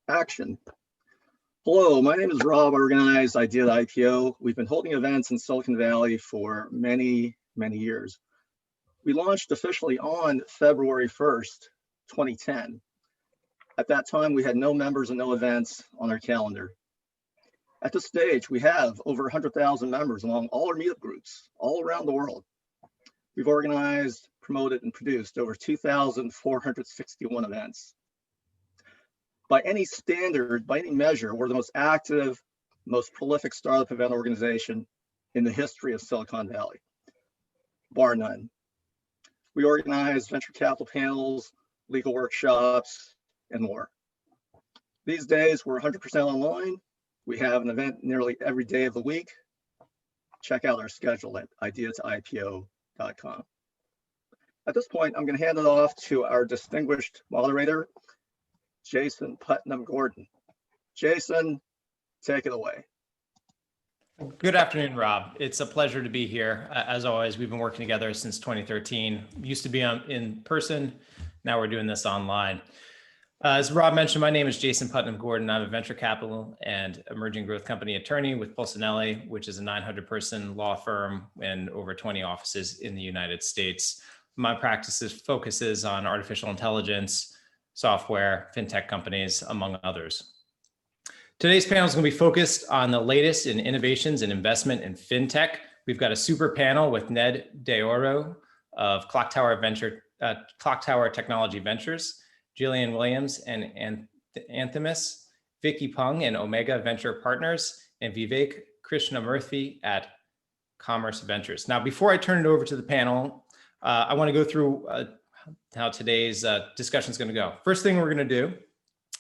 Action. Hello, my name is Rob. I organize Idea the IPO. We've been holding events in Silicon Valley for many years. We launched officially on February 1st, 2010. At that time, we had no members and no events on our calendar. At this stage, we have over 100,000 members among all our meetup groups all around the world. We've organized, promoted, and produced over 2,461 events. By any standard, by any measure, we're the most active, most prolific startup event organization in the history of Silicon Valley, bar none. We organize venture capital panels, legal workshops, and more. These days, we're 100% online. We have an event nearly every day of the week. Check out our schedule at ideatoipo.com. At this point, I'm going to hand it off to our distinguished moderator, Jason Putnam-Gordon. Jason, take it away. Good afternoon, Rob. It's a pleasure to be here. As always, we've been working together since 2013. Used to be in person. Now we're doing this online. As Rob mentioned, my name is Jason Putnam-Gordon. I'm a venture capital and emerging growth company attorney with Pulcinelli, which is a 900-person law firm and over 20 offices in the United States. My practice focuses on artificial intelligence, software, fintech companies, among others. Today's panel is going to be focused on the latest in innovations and investment in fintech. We've got a super panel with Ned DeOro of Clock Tower Technology Ventures, Jillian Williams and Anthemis, Vicky Pung and Omega Venture Partners, and Vivek Krishnamurthy at Commerce Ventures. Now, before I turn it over to the panel, I want to go through how today's discussion is going to go. First thing we're going to do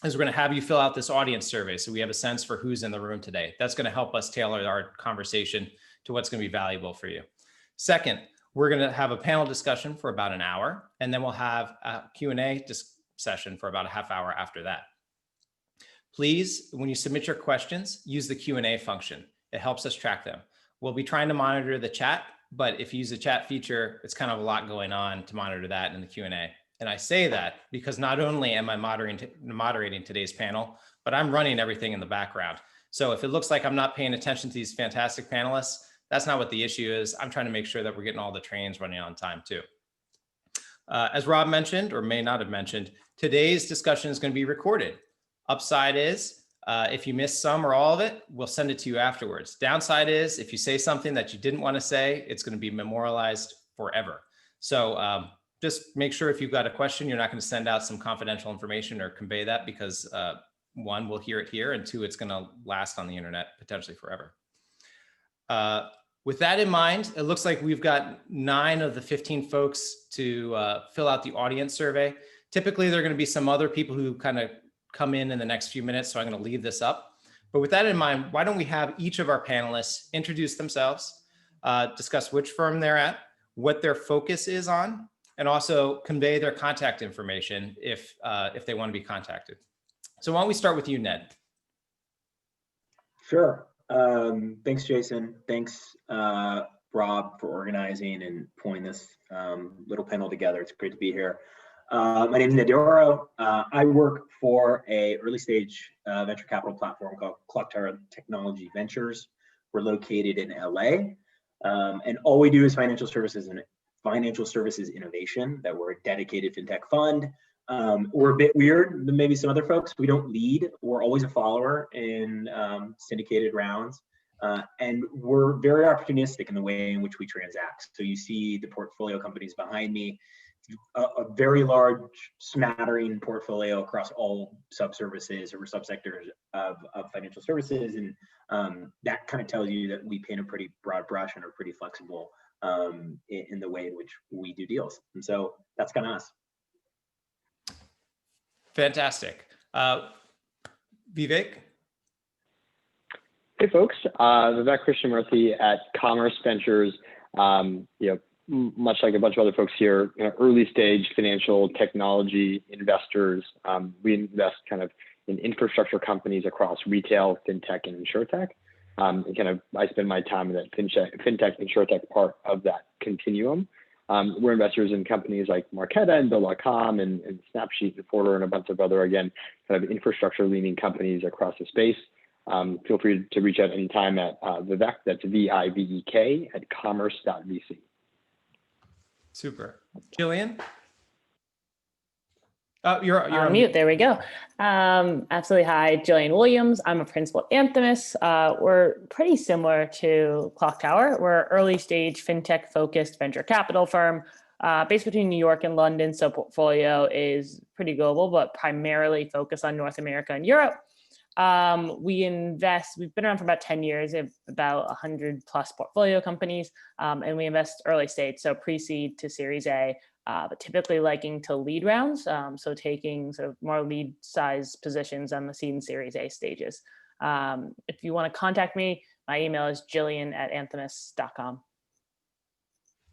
is we're going to have you fill out this audience survey so we have a sense for who's in the room today. That's going to help us tailor our conversation to what's going to be valuable for you. Second, we're going to have a panel discussion for about an hour, and then we'll have a Q&A session for about a half hour after that. Please, when you submit your questions, use the Q&A function. It helps us track them. We'll be trying to monitor the chat, but if you use the chat feature, it's kind of a lot going on to monitor that in the Q&A. And I say that because not only am I moderating today's panel, but I'm running everything in the background. So if it looks like I'm not paying attention to these fantastic panelists, that's not what the issue is. I'm trying to make sure that we're getting all the trains running on time too. As Rob mentioned, or may not have mentioned, today's discussion is going to be recorded. Upside is, if you miss some or all of it, we'll send it to you afterwards. Downside is, if you say something that you didn't want to say, it's going to be memorialized forever. So just make sure if you've got a question, you're not going to send out some confidential information or convey that because one, we'll hear it here, and two, it's going to last on the internet potentially forever. With that in mind, it looks like we've got 9 of the 15 folks to fill out the audience survey. Typically, there are going to be some other people who kind of come in the next few minutes, so I'm going to leave this up. But with that in mind, why don't we have each of our panelists introduce themselves, discuss which firm they're at, what their focus is on, and also convey their contact information if they want to be contacted. So why don't we start with you, Ned? Sure. Thanks, Jason. Thanks, Rob, for organizing and pulling this little panel together. It's great to be here. My name is Ned DeOro. I work for a early stage venture capital platform called Clock Tower Technology Ventures. We're located in LA, and all we do is financial services innovation. That we're a dedicated fintech fund. We're a bit weird than maybe some other folks. We don't lead. We're always a follower in syndicated rounds. And we're very opportunistic in the way in which we transact. So you see the portfolio companies behind me, a very large smattering portfolio across all subservices or subsectors of financial services. And that kind of tells you that we paint a pretty broad brush and are pretty flexible in the way in which we do deals. And so that's kind of us. Fantastic. Vivek? Hey folks, Vivek Krishnamurthy at Commerce Ventures. Much like a bunch of other folks here, early stage financial technology investors. We invest kind of in infrastructure companies across retail, fintech, and insurtech. I spend my time in that fintech, insurtech part of that continuum. We're investors in companies like Marqeta and Bill.com and Snapsheet and Forder and a bunch of other, again, kind of infrastructure leaning companies across the space. Feel free to reach out anytime at Vivek, that's VIVEK, at commerce.vc. Super. Jillian? Oh, you're on mute. There we go. Absolutely. Hi, Jillian Williams. I'm a principal at Anthemis. We're pretty similar to Clock Tower. We're an early stage fintech focused venture capital firm based between New York and London. So portfolio is pretty global, but primarily focused on North America and Europe. We've been around for about 10 years, about 100 plus portfolio companies, and we invest early stage, so pre-seed to Series A. But typically liking to lead rounds, so taking sort of more lead size positions on the seed and Series A stages. If you want to contact me, my email is jillian@anthemis.com.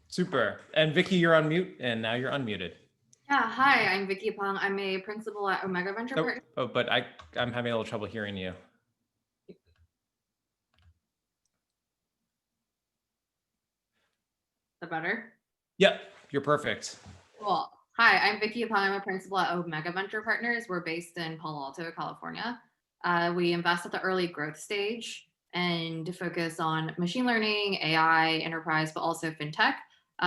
Super. And Vicky, you're on mute, and now you're unmuted. Yeah, hi, I'm Vicky Pong. I'm a principal at Omega Venture Partners. Oh, but I'm having a little trouble hearing you. The better? Yep, you're perfect. Cool. Hi, I'm Vicky Pong. I'm a principal at Omega Venture Partners. We're based in Palo Alto, California. We invest at the early growth stage and focus on machine learning, AI, enterprise, but also fintech.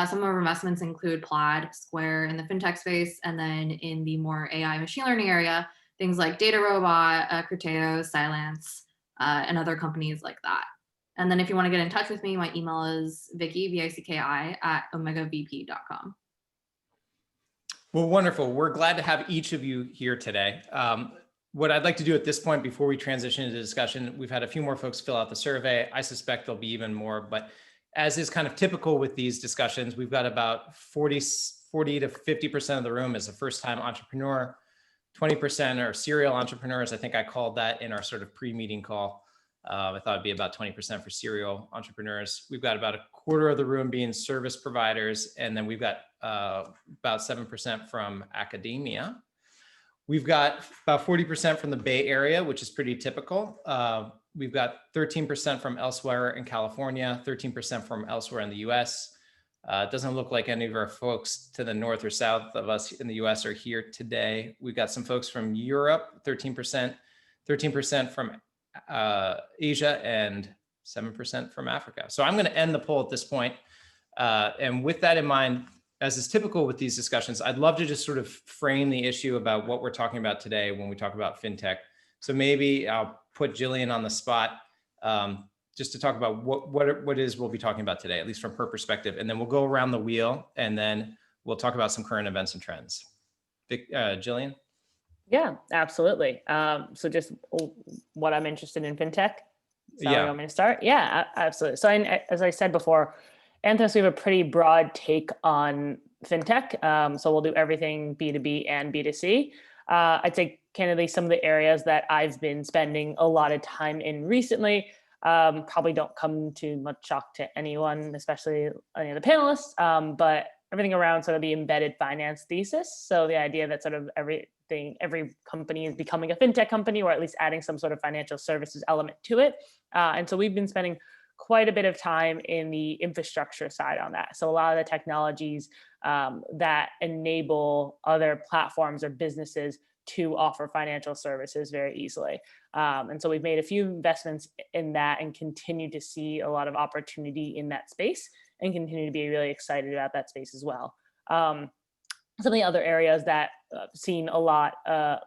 Some of our investments include Plaid, Square in the fintech space, and then in the more AI machine learning area, things like DataRobot, Criteo, Cylance, and other companies like that. And then if you want to get in touch with me, my email is Vicky, V-I-C-K-I, @omegavp.com. Well, wonderful. We're glad to have each of you here today. What I'd like to do at this point, before we transition into discussion, we've had a few more folks fill out the survey. I suspect there'll be even more, but as is kind of typical with these discussions, we've got about 40 to 50% of the room is a first-time entrepreneur, 20% are serial entrepreneurs. I think I called that in our sort of pre-meeting call. I thought it'd be about 20% for serial entrepreneurs. We've got about a quarter of the room being service providers, and then we've got about 7% from academia. We've got about 40% from the Bay Area, which is pretty typical. We've got 13% from elsewhere in California, 13% from elsewhere in the US. It doesn't look like any of our folks to the north or south of us in the US are here today. We've got some folks from Europe, 13%, 13% from Asia, and 7% from Africa. So I'm going to end the poll at this point. And with that in mind, as is typical with these discussions, I'd love to just sort of frame the issue about what we're talking about today when we talk about fintech. So maybe I'll put Jillian on the spot just to talk about what it is we'll be talking about today, at least from her perspective. And then we'll go around the wheel and then we'll talk about some current events and trends. Jillian? Yeah, absolutely. So just what I'm interested in fintech. So Yeah. you want me to start? Yeah, absolutely. So as I said before, Anthemis, we have a pretty broad take on fintech. So we'll do everything B2B and B2C. I'd say candidly, some of the areas that I've been spending a lot of time in recently probably don't come to much shock to anyone, especially any of the panelists, but everything around sort of the embedded finance thesis. So the idea that sort of every company is becoming a fintech company, or at least adding some sort of financial services element to it. And so we've been spending quite a bit of time in the infrastructure side on that. So a lot of the technologies that enable other platforms or businesses to offer financial services very easily. And so we've made a few investments in that and continue to see a lot of opportunity in that space and continue to be really excited about that space as well. Some of the other areas that I've seen a lot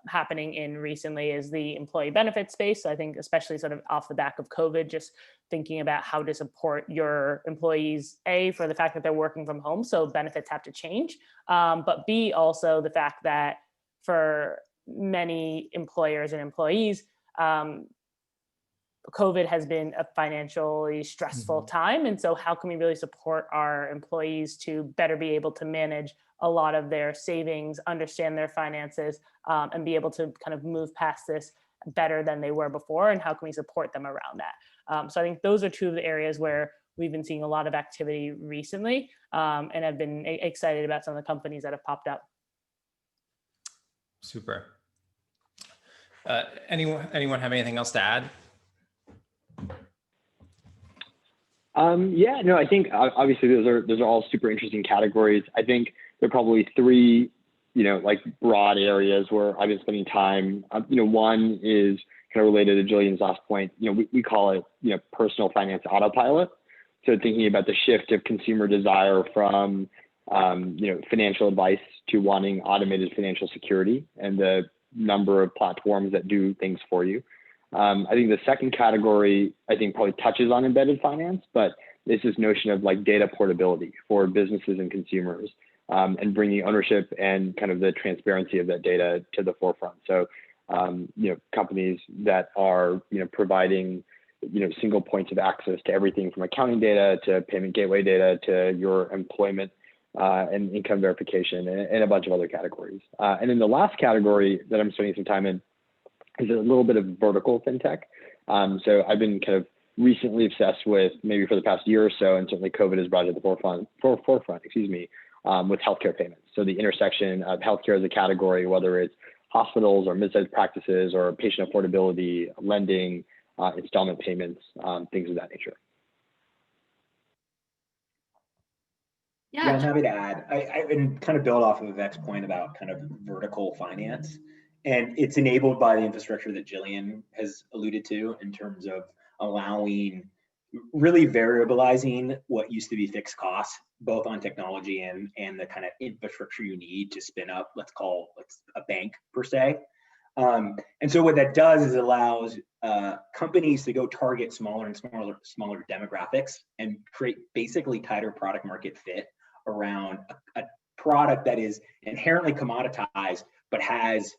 happening in recently is the employee benefit space. So I think especially sort of off the back of COVID, just thinking about how to support your employees, A, for the fact that they're working from home, so benefits have to change, but B, also the fact that for many employers and employees, COVID has been a financially stressful time. And so how can we really support our employees to better be able to manage a lot of their savings, understand their finances, and be able to kind of move past this better than they were before? And how can we support them around that? So I think those are two of the areas where we've been seeing a lot of activity recently, and I've been excited about some of the companies that have popped up. Super. Anyone have anything else to add? Yeah, no, I think obviously those are all super interesting categories. I think there are probably three, like broad areas where I've been spending time. One is kind of related to Jillian's last point. We call it, personal finance autopilot. So thinking about the shift of consumer desire from, financial advice to wanting automated financial security and the number of platforms that do things for you. I think the second category, probably touches on embedded finance, but it's this notion of like data portability for businesses and consumers, and bringing ownership and kind of the transparency of that data to the forefront. So, companies that are, providing, single points of access to everything from accounting data to payment gateway data to your employment and income verification and a bunch of other categories. And then the last category that I'm spending some time in is a little bit of vertical fintech. So I've been kind of recently obsessed with, maybe for the past year or so, and certainly COVID has brought it to the forefront, with healthcare payments. So the intersection of healthcare as a category, whether it's hospitals or mid-sized practices or patient affordability, lending, installment payments, things of that nature. Yeah, I'm happy to add. I can kind of build off of Vivek's point about kind of vertical finance. And it's enabled by the infrastructure that Jillian has alluded to in terms of allowing, really variabilizing what used to be fixed costs, both on technology and the kind of infrastructure you need to spin up, let's call a bank per se. And so what that does is allows companies to go target smaller and smaller demographics and create basically tighter product market fit around a product that is inherently commoditized, but has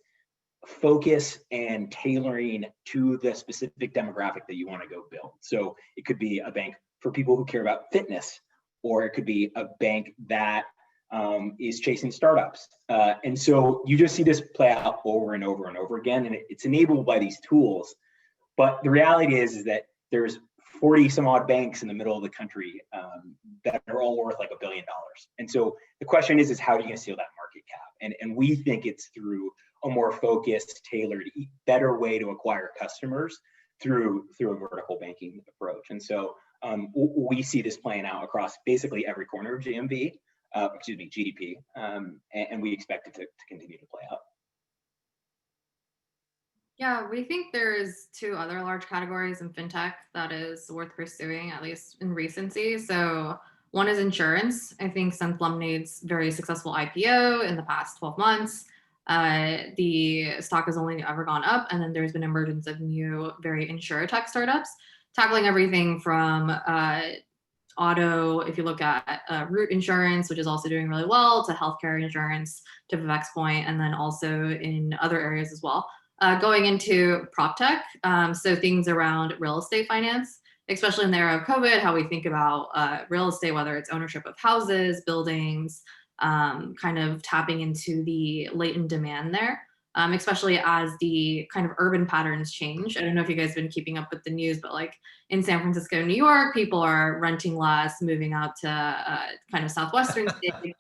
focus and tailoring to the specific demographic that you want to go build. So it could be a bank for people who care about fitness, or it could be a bank that is chasing startups. And so you just see this play out over and over and over again, and it's enabled by these tools. But the reality is that there's 40 some odd banks in the middle of the country that are all worth like $1 billion. And so the question is how are you going to seal that market cap? And we think it's through a more focused, tailored, better way to acquire customers through a vertical banking approach. And so we see this playing out across basically every corner of GDP, and we expect it to continue to play out. Yeah, we think there's two other large categories in fintech that is worth pursuing, at least in recency. So one is insurance. I think since Lemonade's very successful IPO in the past 12 months, the stock has only ever gone up. And then there's been emergence of new, very insurtech startups, tackling everything from auto, if you look at Root Insurance, which is also doing really well, to healthcare insurance, to Vivek's point, and then also in other areas as well. Going into prop tech, so things around real estate finance, especially in the era of COVID, how we think about real estate, whether it's ownership of houses, buildings, kind of tapping into the latent demand there, especially as the kind of urban patterns change. I don't know if you guys have been keeping up with the news, but like in San Francisco, New York, people are renting less, moving out to kind of southwestern states,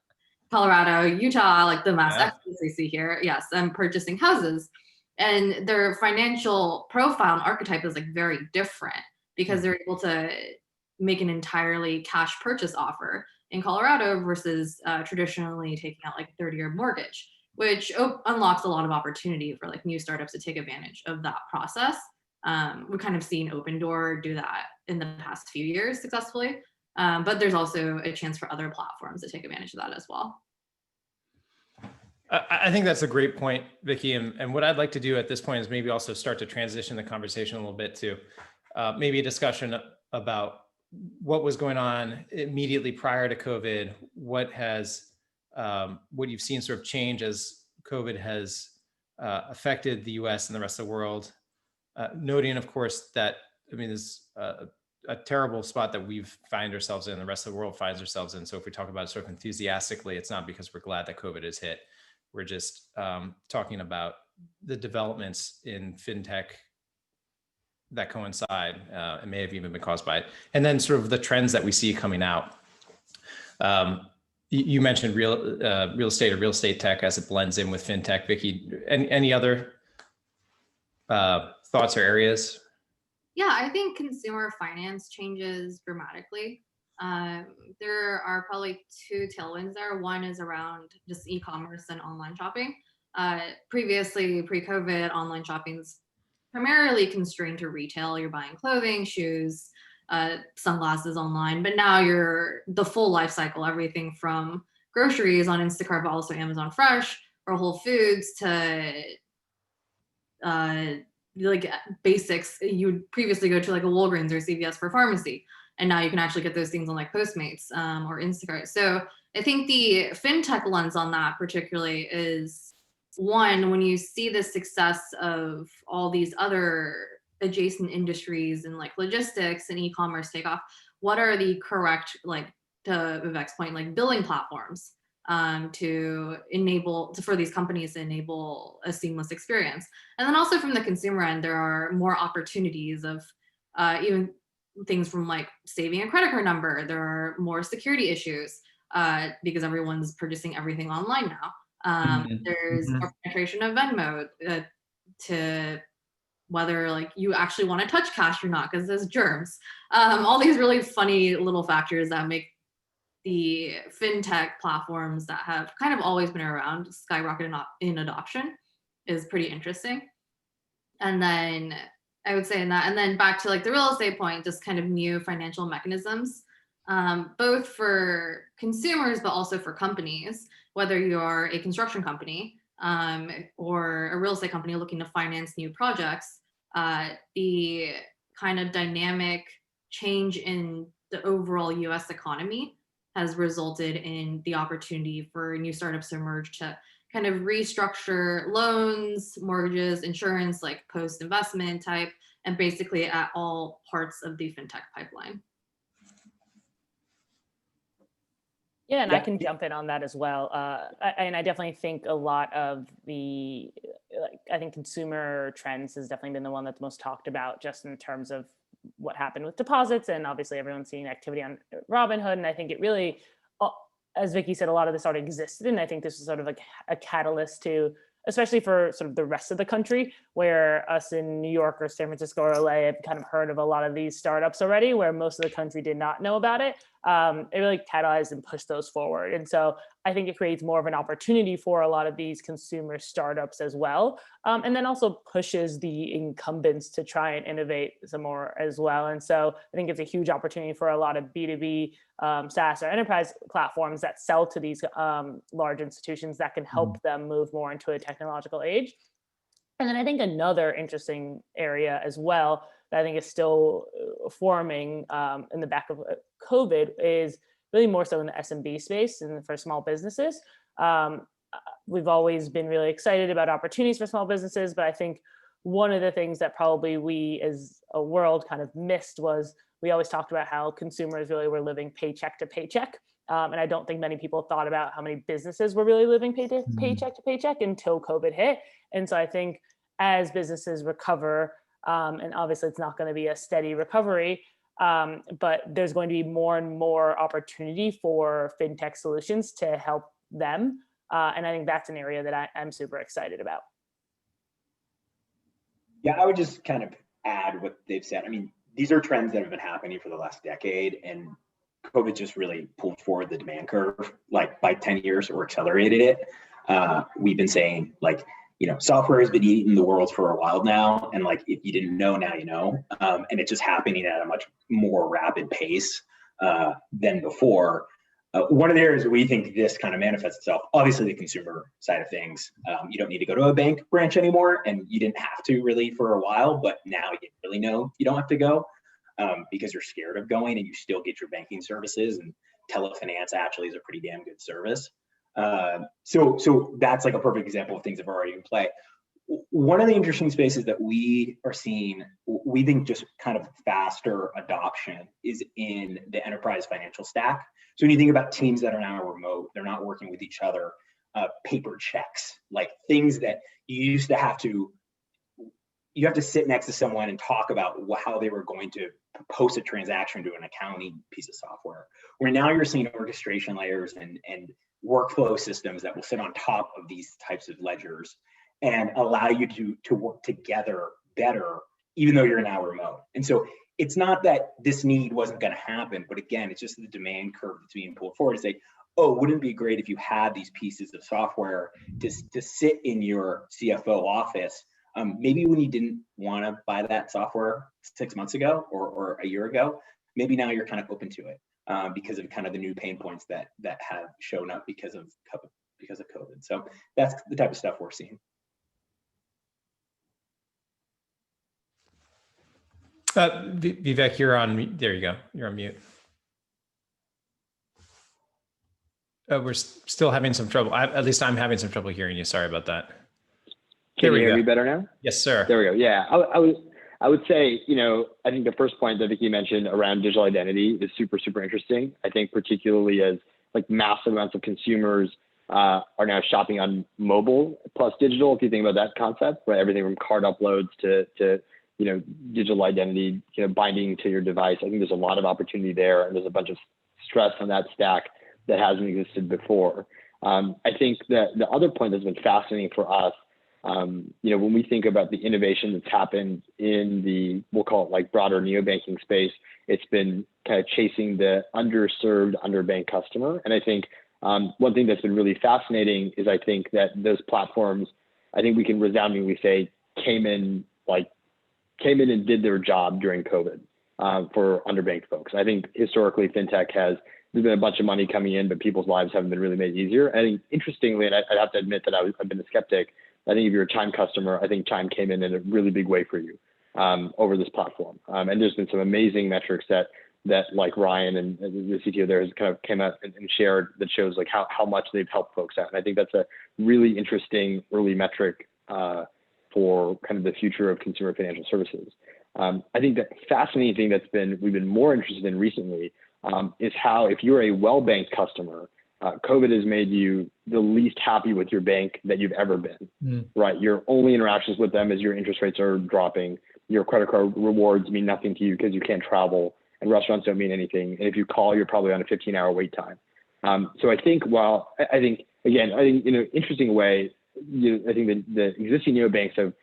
Colorado, Utah, like the mass exodus we see here. Yes, and purchasing houses. And their financial profile and archetype is like very different because they're able to make an entirely cash purchase offer in Colorado versus traditionally taking out like a 30-year mortgage, which unlocks a lot of opportunity for like new startups to take advantage of that process. We've kind of seen Open Door do that in the past few years successfully, but there's also a chance for other platforms to take advantage of that as well. I think that's a great point, Vicky. And what I'd like to do at this point is maybe also start to transition the conversation a little bit to maybe a discussion about what was going on immediately prior to COVID, what you've seen sort of change as COVID has affected the US and the rest of the world. Noting, of course, that, there's a terrible spot that we've find ourselves in, the rest of the world finds ourselves in. So if we talk about it sort of enthusiastically, it's not because we're glad that COVID has hit. We're just talking about the developments in fintech that coincide and may have even been caused by it. And then sort of the trends that we see coming out. You mentioned real estate or real estate tech as it blends in with fintech. Vicky, any other thoughts or areas? Yeah, I think consumer finance changes dramatically. There are probably two tailwinds there. One is around just e-commerce and online shopping. Previously, pre-COVID, online shopping's primarily constrained to retail. You're buying clothing, shoes, sunglasses online, but now you're the full life cycle, everything from groceries on Instacart, but also Amazon Fresh or Whole Foods to like basics. You would previously go to like a Walgreens or CVS for pharmacy, and now you can actually get those things on like Postmates or Instacart. So I think the fintech lens on that particularly is one, when you see the success of all these other adjacent industries and like logistics and e-commerce take off, what are the correct, like to Vivek's point, like billing platforms to enable for these companies to enable a seamless experience. And then also from the consumer end, there are more opportunities of even things from like saving a credit card number. There are more security issues because everyone's purchasing everything online now. There's more penetration of Venmo to whether like you actually want to touch cash or not because there's germs. All these really funny little factors that make the fintech platforms that have kind of always been around skyrocket in adoption is pretty interesting. And then I would say in that, and then back to like the real estate point, just kind of new financial mechanisms, both for consumers, but also for companies, whether you're a construction company or a real estate company looking to finance new projects, the kind of dynamic change in the overall US economy has resulted in the opportunity for new startups to emerge to kind of restructure loans, mortgages, insurance, like post-investment type, and basically at all parts of the fintech pipeline. Yeah, and I can jump in on that as well. And I definitely think a lot of the, I think consumer trends has definitely been the one that's most talked about just in terms of what happened with deposits. And obviously everyone's seeing activity on Robinhood. And I think it really, as Vicky said, a lot of this already existed. And I think this is sort of like a catalyst to, especially for sort of the rest of the country, where us in New York or San Francisco or LA have kind of heard of a lot of these startups already, where most of the country did not know about it. It really catalyzed and pushed those forward. And so I think it creates more of an opportunity for a lot of these consumer startups as well. And then also pushes the incumbents to try and innovate some more as well. And so I think it's a huge opportunity for a lot of B2B SaaS or enterprise platforms that sell to these large institutions that can help them move more into a technological age. And then I think another interesting area as well that I think is still forming in the back of COVID is really more so in the SMB space and for small businesses. We've always been really excited about opportunities for small businesses, but I think one of the things that probably we as a world kind of missed was we always talked about how consumers really were living paycheck to paycheck. And I don't think many people thought about how many businesses were really living paycheck to paycheck until COVID hit. And so I think as businesses recover, and obviously it's not going to be a steady recovery, but there's going to be more and more opportunity for fintech solutions to help them. And I think that's an area that I'm super excited about. Yeah, I would just kind of add what they've said. I mean, these are trends that have been happening for the last decade, and COVID just really pulled forward the demand curve, by 10 years or accelerated it. We've been saying software has been eating the world for a while now. And if you didn't know, now you know. And it's just happening at a much more rapid pace than before. One of the areas that we think this kind of manifests itself, obviously the consumer side of things. You don't need to go to a bank branch anymore, and you didn't have to really for a while, but now you really know you don't have to go because you're scared of going, and you still get your banking services, and telefinance actually is a pretty damn good service. So that's a perfect example of things that are already in play. One of the interesting spaces that we are seeing, we think just kind of faster adoption is in the enterprise financial stack. So when you think about teams that are now remote, they're not working with each other, paper checks, things that you have to sit next to someone and talk about how they were going to post a transaction to an accounting piece of software, where now you're seeing orchestration layers and workflow systems that will sit on top of these types of ledgers and allow you to work together better even though you're now remote. And so it's not that this need wasn't going to happen, but again, it's just the demand curve that's being pulled forward to say, oh, wouldn't it be great if you had these pieces of software to sit in your CFO office, maybe when you didn't want to buy that software 6 months ago or a year ago, maybe now you're kind of open to it because of kind of the new pain points that have shown up because of COVID. So that's the type of stuff we're seeing. Vivek, you're on mute. There you go. You're on mute. We're still having some trouble. At least I'm having some trouble hearing you. Sorry about that. Can you hear me better now? Yes, sir. There we go. Yeah, I would say, I think the first point that Vicky mentioned around digital identity is super, super interesting. I think particularly as like massive amounts of consumers are now shopping on mobile plus digital. If you think about that concept, right, everything from card uploads to digital identity, binding to your device. I think there's a lot of opportunity there, and there's a bunch of stress on that stack that hasn't existed before. I think that the other point that's been fascinating for us, when we think about the innovation that's happened in the, we'll call it like broader neobanking space, it's been kind of chasing the underserved, underbanked customer. And I think one thing that's been really fascinating is I think that those platforms, I think we can resoundingly say, came in and did their job during COVID for underbanked folks. I think historically FinTech there's been a bunch of money coming in, but people's lives haven't been really made easier. I think interestingly, and I'd have to admit that I've been a skeptic, I think if you're a Chime customer, I think Chime came in a really big way for you over this platform. And there's been some amazing metrics that like Ryan and the CTO there has kind of came out and shared that shows like how much they've helped folks out. And I think that's a really interesting early metric for kind of the future of consumer financial services. I think the fascinating thing we've been more interested in recently is how if you're a well-banked customer, COVID has made you the least happy with your bank that you've ever been, right? Your only interactions with them is your interest rates are dropping. Your credit card rewards mean nothing to you because you can't travel, and restaurants don't mean anything. And if you call, you're probably on a 15-hour wait time. So I think interesting way, I think that the existing neobanks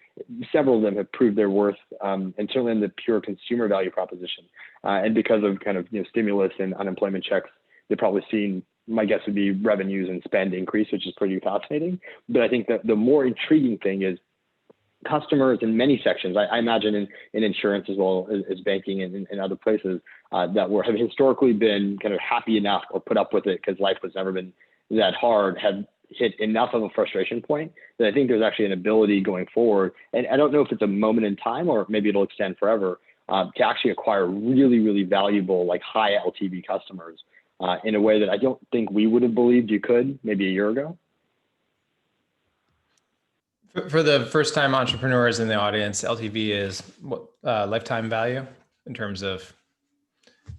several of them have proved their worth, and certainly in the pure consumer value proposition. And because of kind of stimulus and unemployment checks, they've probably seen, my guess would be, revenues and spend increase, which is pretty fascinating. But I think that the more intriguing thing is customers in many sections, I imagine in insurance as well as banking and other places that have historically been kind of happy enough or put up with it because life has never been that hard, have hit enough of a frustration point that I think there's actually an ability going forward. And I don't know if it's a moment in time or maybe it'll extend forever to actually acquire really, really valuable, like high LTV customers in a way that I don't think we would have believed you could maybe a year ago. For the first time entrepreneurs in the audience, LTV is what lifetime value in terms of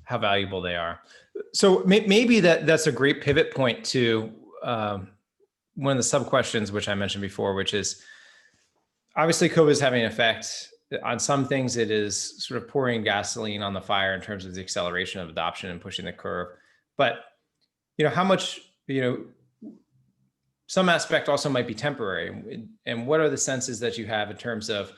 how valuable they are. So maybe that's a great pivot point to one of the sub questions, which I mentioned before, which is obviously COVID is having an effect on some things. It is sort of pouring gasoline on the fire in terms of the acceleration of adoption and pushing the curve. But, how much, some aspect also might be temporary. And what are the senses that you have in terms of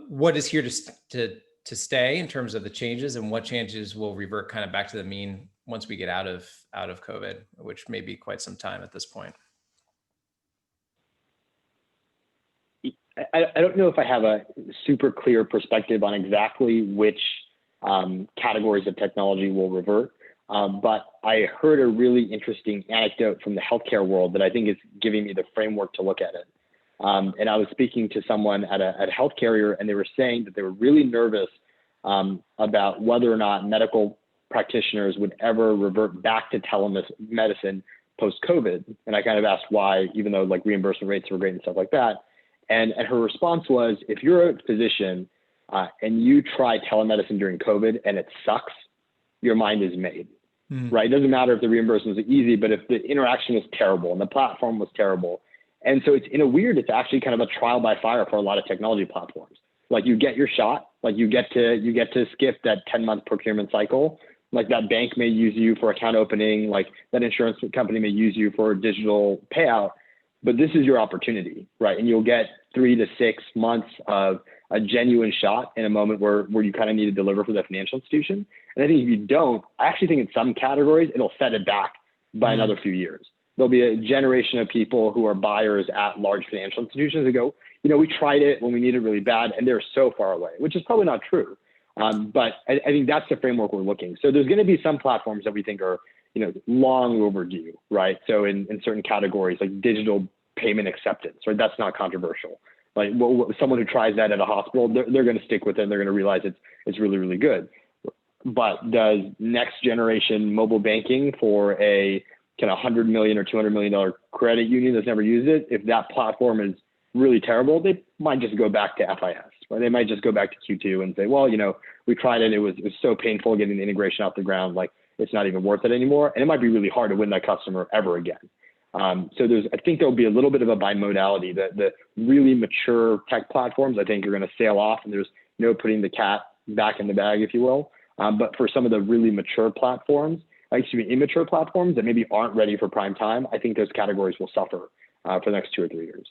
what is here to stay in terms of the changes, and what changes will revert kind of back to the mean once we get out of COVID, which may be quite some time at this point? I don't know if I have a super clear perspective on exactly which categories of technology will revert, but I heard a really interesting anecdote from the healthcare world that I think is giving me the framework to look at it. And I was speaking to someone at a health carrier, and they were saying that they were really nervous about whether or not medical practitioners would ever revert back to telemedicine post-COVID. And I kind of asked why, even though like reimbursement rates were great and stuff like that. And her response was, if you're a physician and you try telemedicine during COVID and it sucks, your mind is made, right? It doesn't matter if the reimbursements are easy, but if the interaction is terrible and the platform was terrible. And so it's actually kind of a trial by fire for a lot of technology platforms. Like you get your shot, like you get to skip that 10-month procurement cycle. Like that bank may use you for account opening, like that insurance company may use you for digital payout. But this is your opportunity, right? And you'll get 3 to 6 months of a genuine shot in a moment where you kind of need to deliver for the financial institution. And I think if you don't, I actually think in some categories, it'll set it back by another few years. There'll be a generation of people who are buyers at large financial institutions who go, we tried it when we need it really bad, and they're so far away, which is probably not true. But I think that's the framework we're looking. So there's going to be some platforms that we think are, long overdue, right? So in certain categories like digital payment acceptance, right? That's not controversial. Like someone who tries that at a hospital, they're going to stick with it. And they're going to realize it's really, really good. But does next generation mobile banking for a kind of $100 million or $200 million credit union that's never used it, if that platform is really terrible, they might just go back to FIS, or they might just go back to Q2 and say, well, we tried it. It was so painful getting the integration off the ground. Like it's not even worth it anymore. And it might be really hard to win that customer ever again. So I think there'll be a little bit of a bimodality. The really mature tech platforms, I think, are going to sail off, and there's no putting the cat back in the bag, if you will. But for some of the really mature platforms, immature platforms that maybe aren't ready for prime time, I think those categories will suffer for the next 2 or 3 years.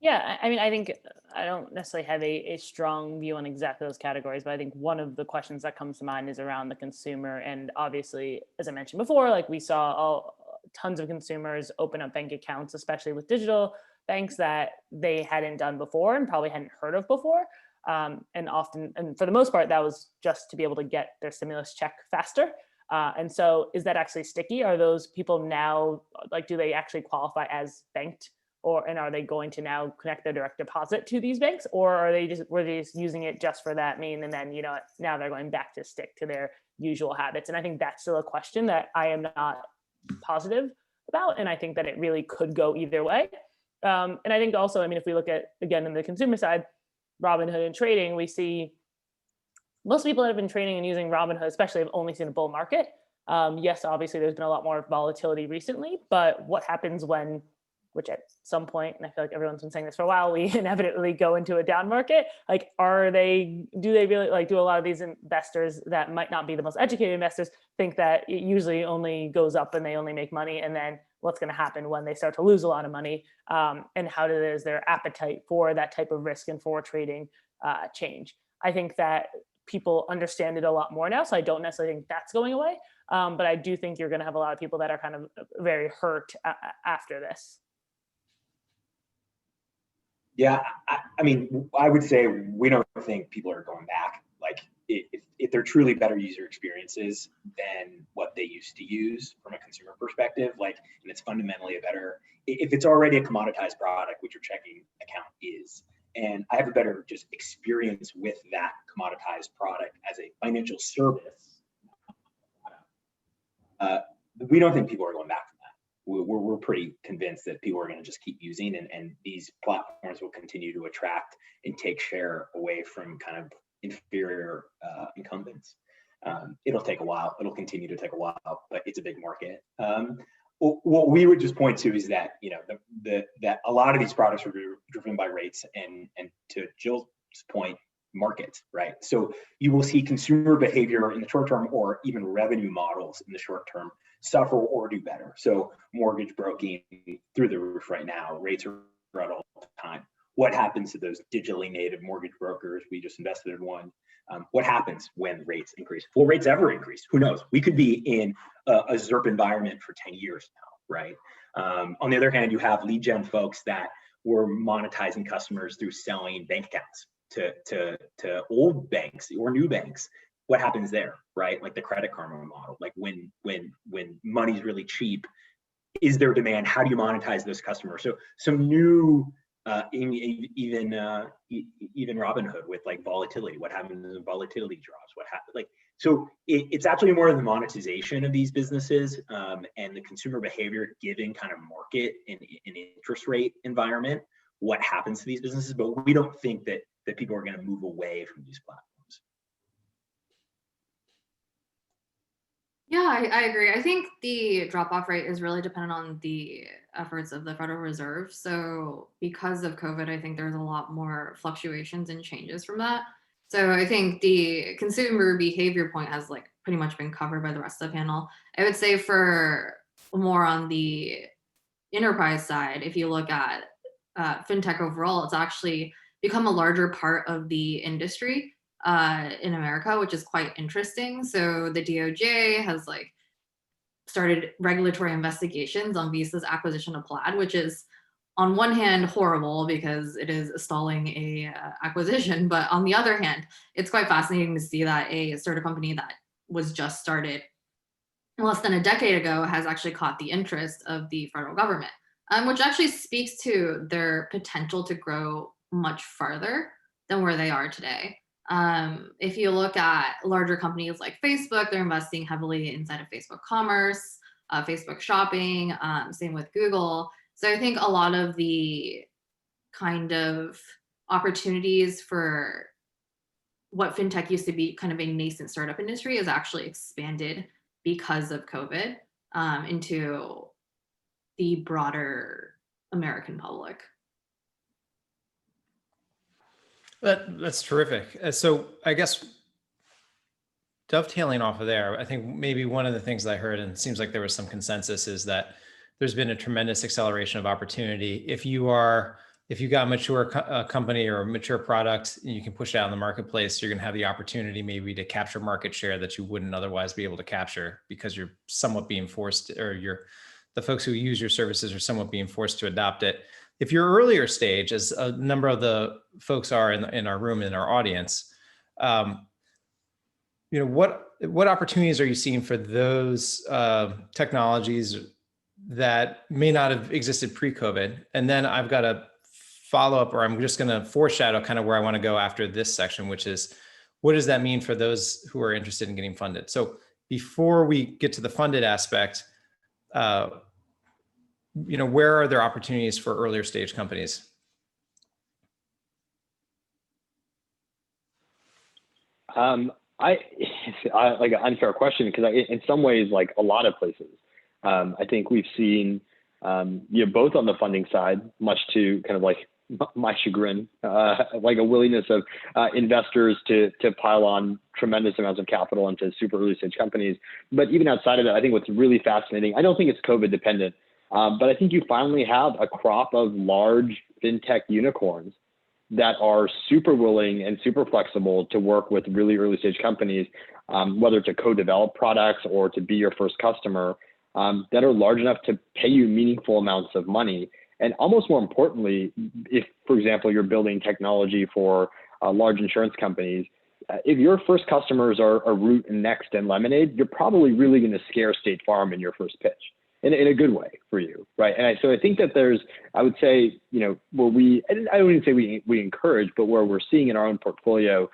Yeah, I think I don't necessarily have a strong view on exactly those categories, but I think one of the questions that comes to mind is around the consumer. And obviously, as I mentioned before, like we saw tons of consumers open up bank accounts, especially with digital banks that they hadn't done before and probably hadn't heard of before. And for the most part, that was just to be able to get their stimulus check faster. And so is that actually sticky? Are those people now, do they actually qualify as banked? And are they going to now connect their direct deposit to these banks, or were they just using it just for that mean, and then now they're going back to stick to their usual habits? And I think that's still a question that I am not positive about, and I think that it really could go either way. And I think also, if we look at, again, in the consumer side, Robinhood and trading, we see most people that have been trading and using Robinhood, especially, have only seen a bull market. Yes, obviously there's been a lot more volatility recently, but what happens which at some point, and I feel like everyone's been saying this for a while, we inevitably go into a down market. Do they really, do a lot of these investors that might not be the most educated investors think that it usually only goes up and they only make money, and then what's going to happen when they start to lose a lot of money, and how does their appetite for that type of risk and for trading change? I think that people understand it a lot more now, so I don't necessarily think that's going away, but I do think you're going to have a lot of people that are kind of very hurt after this. Yeah, I would say we don't think people are going back. Like, if they're truly better user experiences than what they used to use from a consumer perspective, and it's fundamentally if it's already a commoditized product, which your checking account is, and I have a better just experience with that commoditized product as a financial service, we don't think people are going back. We're pretty convinced that people are going to just keep using, and these platforms will continue to attract and take share away from kind of inferior incumbents. It'll take a while. It'll continue to take a while, but it's a big market. What we would just point to is that that a lot of these products are driven by rates and to Jill's point, markets, right? So you will see consumer behavior in the short term, or even revenue models in the short term, suffer or do better. So mortgage broking through the roof right now, rates are at all time. What happens to those digitally native mortgage brokers? We just invested in one. What happens when rates increase? Will rates ever increase? Who knows? We could be in a ZIRP environment for 10 years now, right? On the other hand, you have lead gen folks that were monetizing customers through selling bank accounts to old banks or new banks. What happens there, right? Like the Credit Karma model. Like when money's really cheap, is there demand? How do you monetize those customers? So some new, even Robinhood with like volatility. What happens when volatility drops? What happens? So it's actually more of the monetization of these businesses and the consumer behavior given kind of market and interest rate environment. What happens to these businesses? But we don't think that people are going to move away from these platforms. Yeah, I agree. I think the drop-off rate is really dependent on the efforts of the Federal Reserve. So because of COVID, I think there's a lot more fluctuations and changes from that. So I think the consumer behavior point has pretty much been covered by the rest of the panel. I would say for more on the enterprise side, if you look at fintech overall, it's actually become a larger part of the industry in America, which is quite interesting. So the DOJ has like started regulatory investigations on Visa's acquisition of Plaid, which is on one hand horrible because it is stalling a acquisition, but on the other hand, it's quite fascinating to see that a startup company that was just started less than a decade ago has actually caught the interest of the federal government, which actually speaks to their potential to grow much farther than where they are today. If you look at larger companies like Facebook, they're investing heavily inside of Facebook Commerce, Facebook Shopping, same with Google. So I think a lot of the kind of opportunities for what fintech used to be kind of a nascent startup industry is actually expanded because of COVID into the broader American public. That's terrific. So I guess dovetailing off of there, I think maybe one of the things that I heard, and it seems like there was some consensus, is that there's been a tremendous acceleration of opportunity. If you got a mature company or a mature product, and you can push it out in the marketplace, you're going to have the opportunity maybe to capture market share that you wouldn't otherwise be able to capture because you're somewhat being forced, or the folks who use your services are somewhat being forced to adopt it. If you're earlier stage, as a number of the folks are in our room, in our audience, what opportunities are you seeing for those technologies that may not have existed pre-COVID? And then I've got a follow-up, or I'm just going to foreshadow kind of where I want to go after this section, which is, what does that mean for those who are interested in getting funded? So before we get to the funded aspect, where are there opportunities for earlier stage companies? I like an unfair question, because in some ways, like a lot of places, I think we've seen, both on the funding side, much to kind of like my chagrin, like a willingness of investors to pile on tremendous amounts of capital into super early stage companies. But even outside of that, I think what's really fascinating, I don't think it's COVID dependent, but I think you finally have a crop of large fintech unicorns that are super willing and super flexible to work with really early stage companies, whether to co-develop products or to be your first customer, that are large enough to pay you meaningful amounts of money. And almost more importantly, if, for example, you're building technology for large insurance companies, if your first customers are Root and Next and Lemonade, you're probably really going to scare State Farm in your first pitch. In a good way for you, right? And so I think that there's, I would say, where I don't even say we encourage, but where we're seeing in our own portfolio,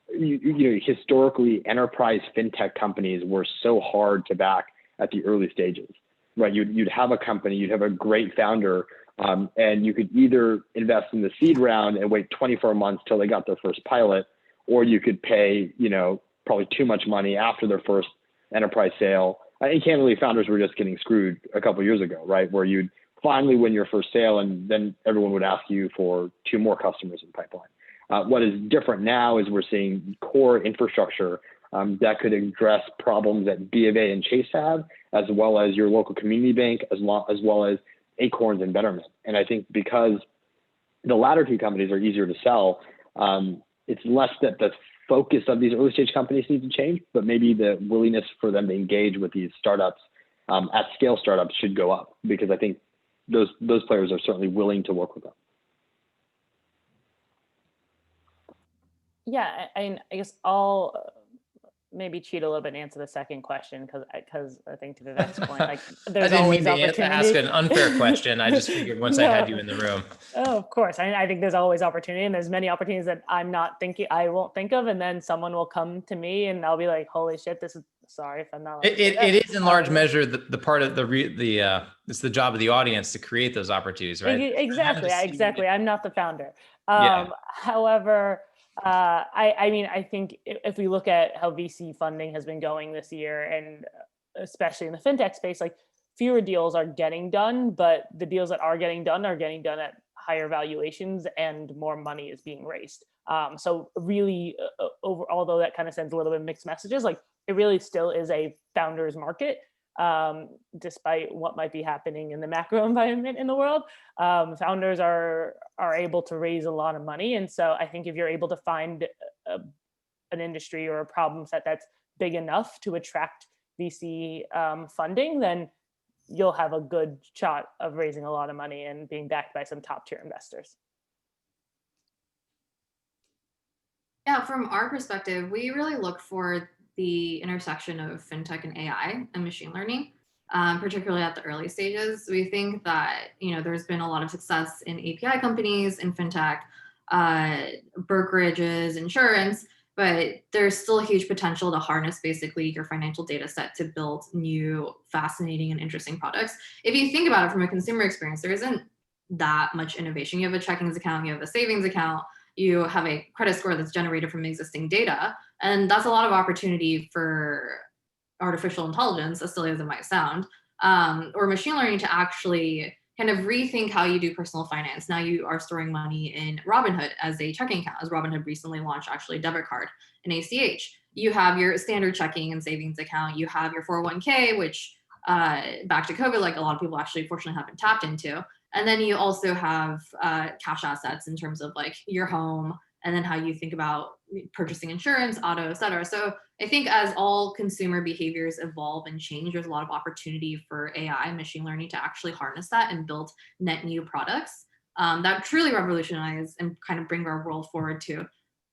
historically enterprise fintech companies were so hard to back at the early stages, right? You'd have a company, you'd have a great founder, and you could either invest in the seed round and wait 24 months till they got their first pilot, or you could pay, probably too much money after their first enterprise sale. And candidly, founders were just getting screwed a couple of years ago, right? Where you'd finally win your first sale, and then everyone would ask you for 2 more customers in the pipeline. What is different now is we're seeing core infrastructure that could address problems that B of A and Chase have, as well as your local community bank, as well as Acorns and Betterment. And I think because the latter 2 companies are easier to sell, it's less that the focus of these early stage companies needs to change, but maybe the willingness for them to engage with these startups, at scale startups, should go up, because I think those players are certainly willing to work with them. Yeah, I guess I'll maybe cheat a little bit and answer the second question, because I think to Vivek's point, like there's always opportunity. I didn't mean to ask an unfair question. I just figured once I had you in the room. Oh, of course. I think there's always opportunity, and there's many opportunities that I won't think of, and then someone will come to me and I'll be like, holy shit, sorry if I'm not. It is in large measure the part of it's the job of the audience to create those opportunities, right? Exactly. I'm not the founder. However, I think if we look at how VC funding has been going this year, and especially in the fintech space, like fewer deals are getting done, but the deals that are getting done at higher valuations, and more money is being raised. So really, although that kind of sends a little bit mixed messages, like it really still is a founder's market. despite what might be happening in the macro environment in the world. Founders are able to raise a lot of money. And so I think if you're able to find an industry or a problem set that's big enough to attract VC funding, then you'll have a good shot of raising a lot of money and being backed by some top tier investors. Yeah, from our perspective, we really look for the intersection of fintech and AI and machine learning, particularly at the early stages. We think that there's been a lot of success in API companies, in fintech, brokerages, insurance, but there's still a huge potential to harness basically your financial data set to build new, fascinating, and interesting products. If you think about it from a consumer experience, there isn't that much innovation. You have a checkings account, you have a savings account, you have a credit score that's generated from existing data. And that's a lot of opportunity for artificial intelligence, as silly as it might sound, or machine learning to actually kind of rethink how you do personal finance. Now you are storing money in Robinhood as a checking account, as Robinhood recently launched actually a debit card in ACH. You have your standard checking and savings account. You have your 401k, which back to COVID, like a lot of people actually fortunately haven't tapped into. And then you also have cash assets in terms of like your home, and then how you think about purchasing insurance, auto, et cetera. So I think as all consumer behaviors evolve and change, there's a lot of opportunity for AI and machine learning to actually harness that and build net new products that truly revolutionize and kind of bring our world forward to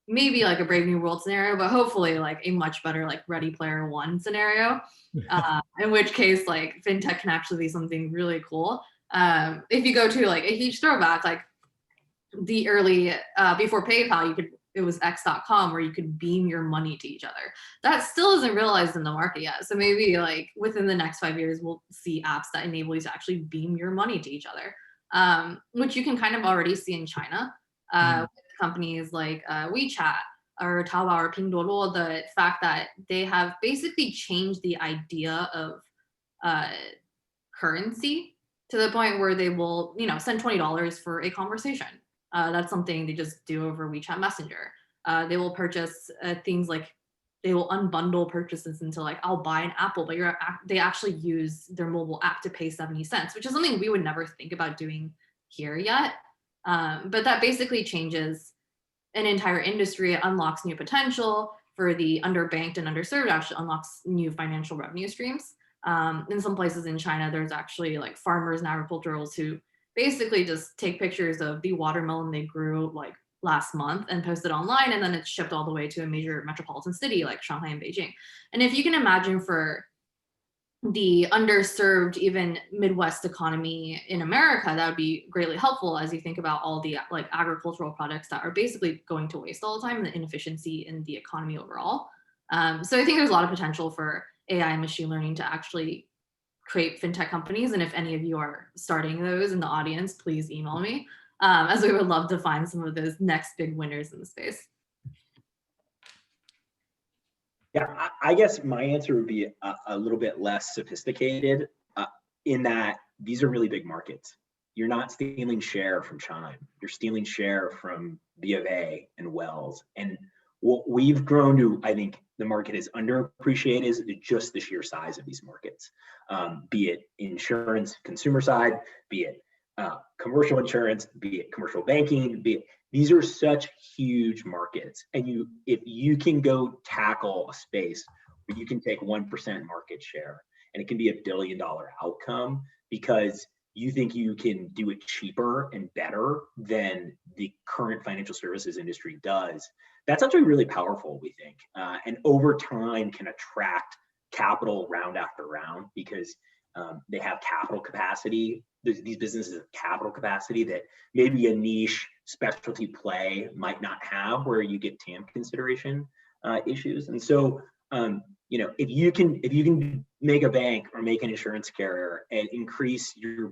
maybe like a Brave New World scenario, but hopefully like a much better like Ready Player One scenario, in which case like fintech can actually be something really cool. If you go to like a huge throwback, like the early before PayPal, it was x.com where you could beam your money to each other. That still isn't realized in the market yet. So maybe like within the next 5 years, we'll see apps that enable you to actually beam your money to each other, which you can kind of already see in China with companies like WeChat or Taobao or Pinduoduo. The fact that they have basically changed the idea of currency to the point where they will, send $20 for a conversation. That's something they just do over WeChat Messenger. They will purchase things like, they will unbundle purchases into like, I'll buy an apple, but they actually use their mobile app to pay 70 cents, which is something we would never think about doing here yet. But that basically changes an entire industry. It unlocks new potential for the underbanked and underserved, actually unlocks new financial revenue streams. In some places in China, there's actually like farmers and agriculturals who basically just take pictures of the watermelon they grew like last month and post it online, and then it's shipped all the way to a major metropolitan city like Shanghai and Beijing. And if you can imagine for the underserved, even Midwest economy in America, that would be greatly helpful as you think about all the like agricultural products that are basically going to waste all the time and the inefficiency in the economy overall. So I think there's a lot of potential for AI and machine learning to actually create fintech companies. And if any of you are starting those in the audience, please email me, as we would love to find some of those next big winners in the space. Yeah, I guess my answer would be a little bit less sophisticated in that these are really big markets. You're not stealing share from Chime. You're stealing share from B of A and Wells. And what we've grown to, I think the market is underappreciated, is just the sheer size of these markets, be it insurance, consumer side, be it commercial insurance, be it commercial banking, be it, these are such huge markets. And if you can go tackle a space where you can take 1% market share, and it can be $1 billion outcome because you think you can do it cheaper and better than the current financial services industry does, that's actually really powerful, we think. And over time can attract capital round after round because they have capital capacity. These businesses have capital capacity that maybe a niche specialty play might not have, where you get TAM consideration issues. And so, if you can make a bank or make an insurance carrier and increase your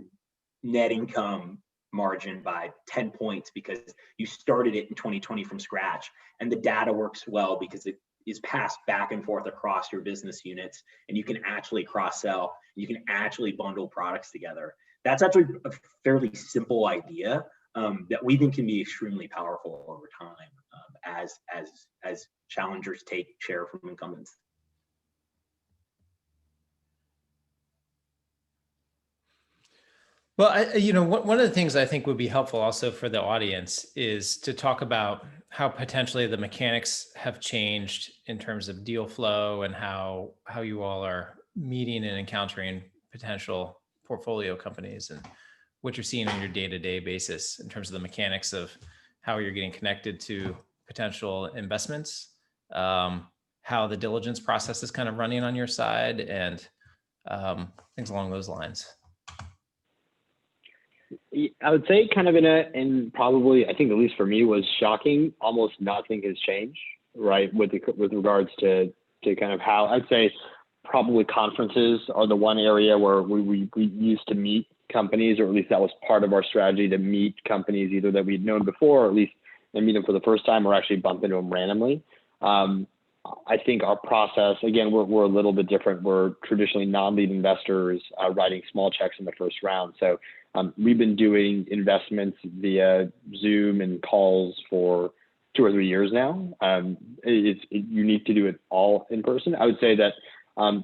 net income margin by 10 points because you started it in 2020 from scratch, and the data works well because it is passed back and forth across your business units, and you can actually cross-sell, you can actually bundle products together. That's actually a fairly simple idea that we think can be extremely powerful over time as challengers take share from incumbents. Well, one of the things I think would be helpful also for the audience is to talk about how potentially the mechanics have changed in terms of deal flow and how you all are meeting and encountering potential portfolio companies and what you're seeing on your day-to-day basis in terms of the mechanics of how you're getting connected to potential investments, how the diligence process is kind of running on your side, and things along those lines. I would say kind of in probably, I think at least for me, was shocking. Almost nothing has changed, right? With regards to kind of how I'd say probably conferences are the one area where we used to meet companies, or at least that was part of our strategy, to meet companies either that we'd known before, or at least and meet them for the first time, or actually bump into them randomly. I think our process, again, we're a little bit different. We're traditionally non-lead investors writing small checks in the first round. So we've been doing investments via Zoom and calls for 2 or 3 years now. It's unique to do it all in person. I would say that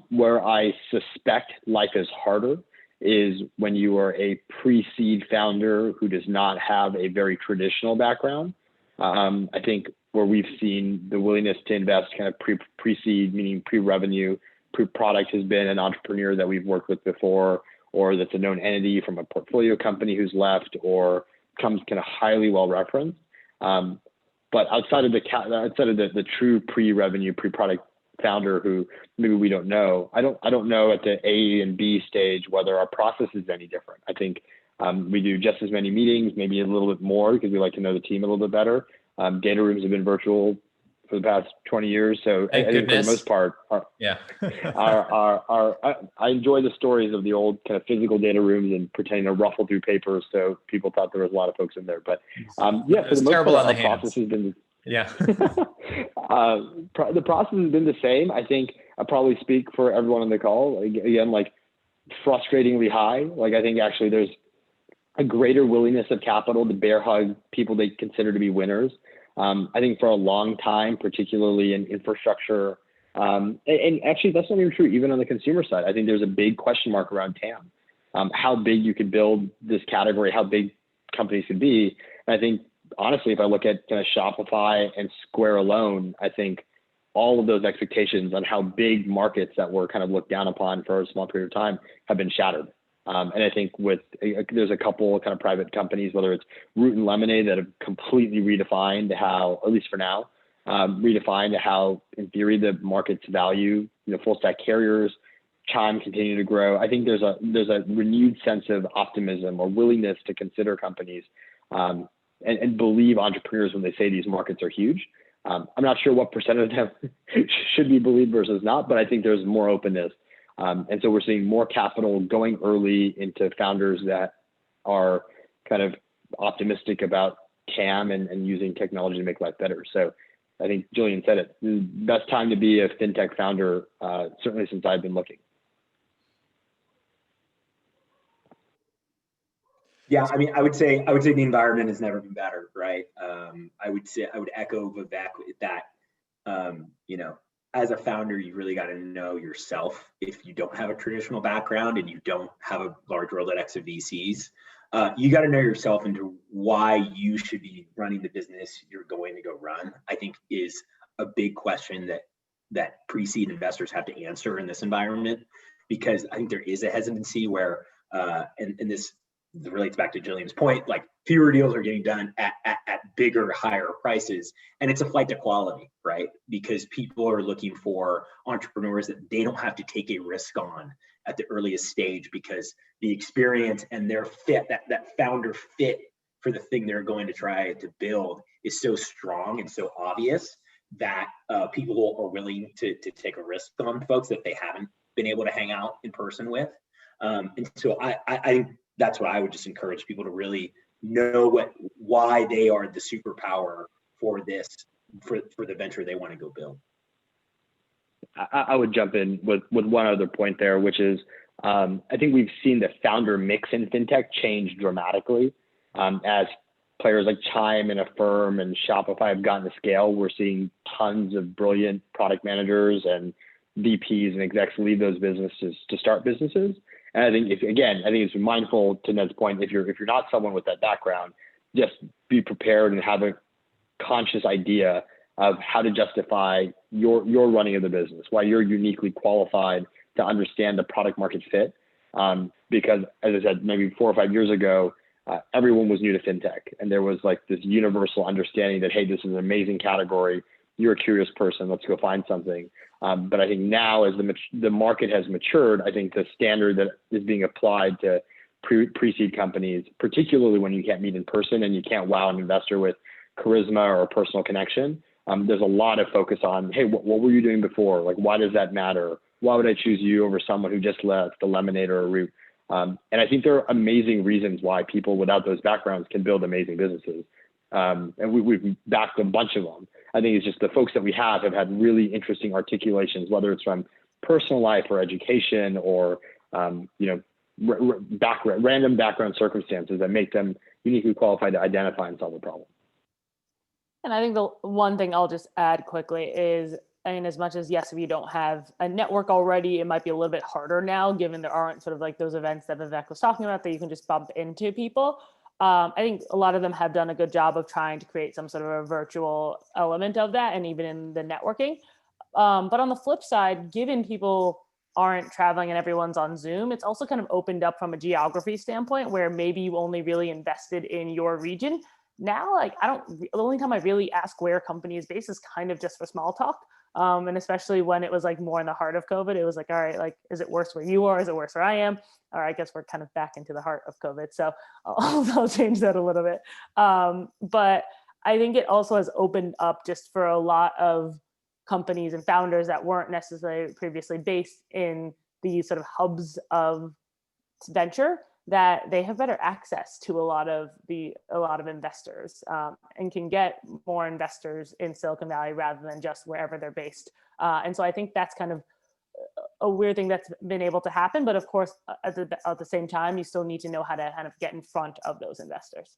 where I suspect life is harder is when you are a pre-seed founder who does not have a very traditional background. I think where we've seen the willingness to invest kind of pre-seed, meaning pre-revenue, pre-product, has been an entrepreneur that we've worked with before, or that's a known entity from a portfolio company who's left, or comes kind of highly well referenced. But outside of the true pre-revenue, pre-product founder who maybe we don't know, I don't know at the A and B stage whether our process is any different. I think we do just as many meetings, maybe a little bit more, because we like to know the team a little bit better. Data rooms have been virtual for the past 20 years. So I think for the most part, I enjoy the stories of the old kind of physical data rooms and pretending to ruffle through papers. So people thought there was a lot of folks in there, but for the most part, our process has been, the process has been the same. I think I probably speak for everyone on the call. Again, like frustratingly high. Like I think actually there's a greater willingness of capital to bear hug people they consider to be winners. I think for a long time, particularly in infrastructure, and actually that's not even true even on the consumer side. I think there's a big question mark around TAM, how big you could build this category, how big companies could be. And I think honestly, if I look at kind of Shopify and Square alone, I think all of those expectations on how big markets that were kind of looked down upon for a small period of time have been shattered. And I think there's a couple kind of private companies, whether it's Root and Lemonade, that have completely redefined how, at least for now, redefined how, in theory, the market's value. Full stack carriers, Chime continue to grow. I think there's a renewed sense of optimism or willingness to consider companies and believe entrepreneurs when they say these markets are huge. I'm not sure what percent of them should be believed versus not, but I think there's more openness. And so we're seeing more capital going early into founders that are kind of optimistic about TAM and using technology to make life better. So I think Julian said it, best time to be a fintech founder, certainly since I've been looking. Yeah, I mean, I would say the environment has never been better, right? I would echo Vivek with that. As a founder, you really got to know yourself. If you don't have a traditional background and you don't have a large Rolodex of VCs, you got to know yourself into why you should be running the business you're going to go run. I think is a big question that pre-seed investors have to answer in this environment, because I think there is a hesitancy where, and this relates back to Jillian's point, like fewer deals are getting done at bigger, higher prices. And it's a flight to quality, right? Because people are looking for entrepreneurs that they don't have to take a risk on at the earliest stage, because the experience and their fit, that founder fit for the thing they're going to try to build is so strong and so obvious that people are willing to take a risk on folks that they haven't been able to hang out in person with. And so I think that's what I would just encourage people to really know why they are the superpower for the venture they want to go build. I would jump in with one other point there, which is I think we've seen the founder mix in fintech change dramatically as players like Chime and Affirm and Shopify have gotten to scale. We're seeing tons of brilliant product managers and VPs and execs leave those businesses to start businesses. And I think I think it's mindful to Ned's point, if you're not someone with that background, just be prepared and have a conscious idea of how to justify your running of the business, why you're uniquely qualified to understand the product market fit. Because as I said, maybe 4 or 5 years ago, everyone was new to fintech, and there was like this universal understanding that, hey, this is an amazing category. You're a curious person. Let's go find something. But I think now, as the market has matured, I think the standard that is being applied to pre-seed companies, particularly when you can't meet in person and you can't wow an investor with charisma or a personal connection, there's a lot of focus on, hey, what were you doing before? Like, why does that matter? Why would I choose you over someone who just left a Lemonade or a Root? And I think there are amazing reasons why people without those backgrounds can build amazing businesses. And we've backed a bunch of them. I think it's just the folks that we have had really interesting articulations, whether it's from personal life or education or, random background circumstances that make them uniquely qualified to identify and solve a problem. And I think the one thing I'll just add quickly is, I mean, as much as, yes, if you don't have a network already, it might be a little bit harder now, given there aren't sort of like those events that Vivek was talking about that you can just bump into people. I think a lot of them have done a good job of trying to create some sort of a virtual element of that, and even in the networking. But on the flip side, given people aren't traveling and everyone's on Zoom, it's also kind of opened up from a geography standpoint where maybe you only really invested in your region. Now, like, the only time I really ask where a company is based is kind of just for small talk. And especially when it was like more in the heart of COVID, it was like, all right, like, is it worse where you are? Is it worse where I am? All right, I guess we're kind of back into the heart of COVID. So I'll change that a little bit. But I think it also has opened up just for a lot of companies and founders that weren't necessarily previously based in the sort of hubs of venture, that they have better access to a lot of investors, and can get more investors in Silicon Valley rather than just wherever they're based. And so I think that's kind of a weird thing that's been able to happen. But of course, at the same time, you still need to know how to kind of get in front of those investors.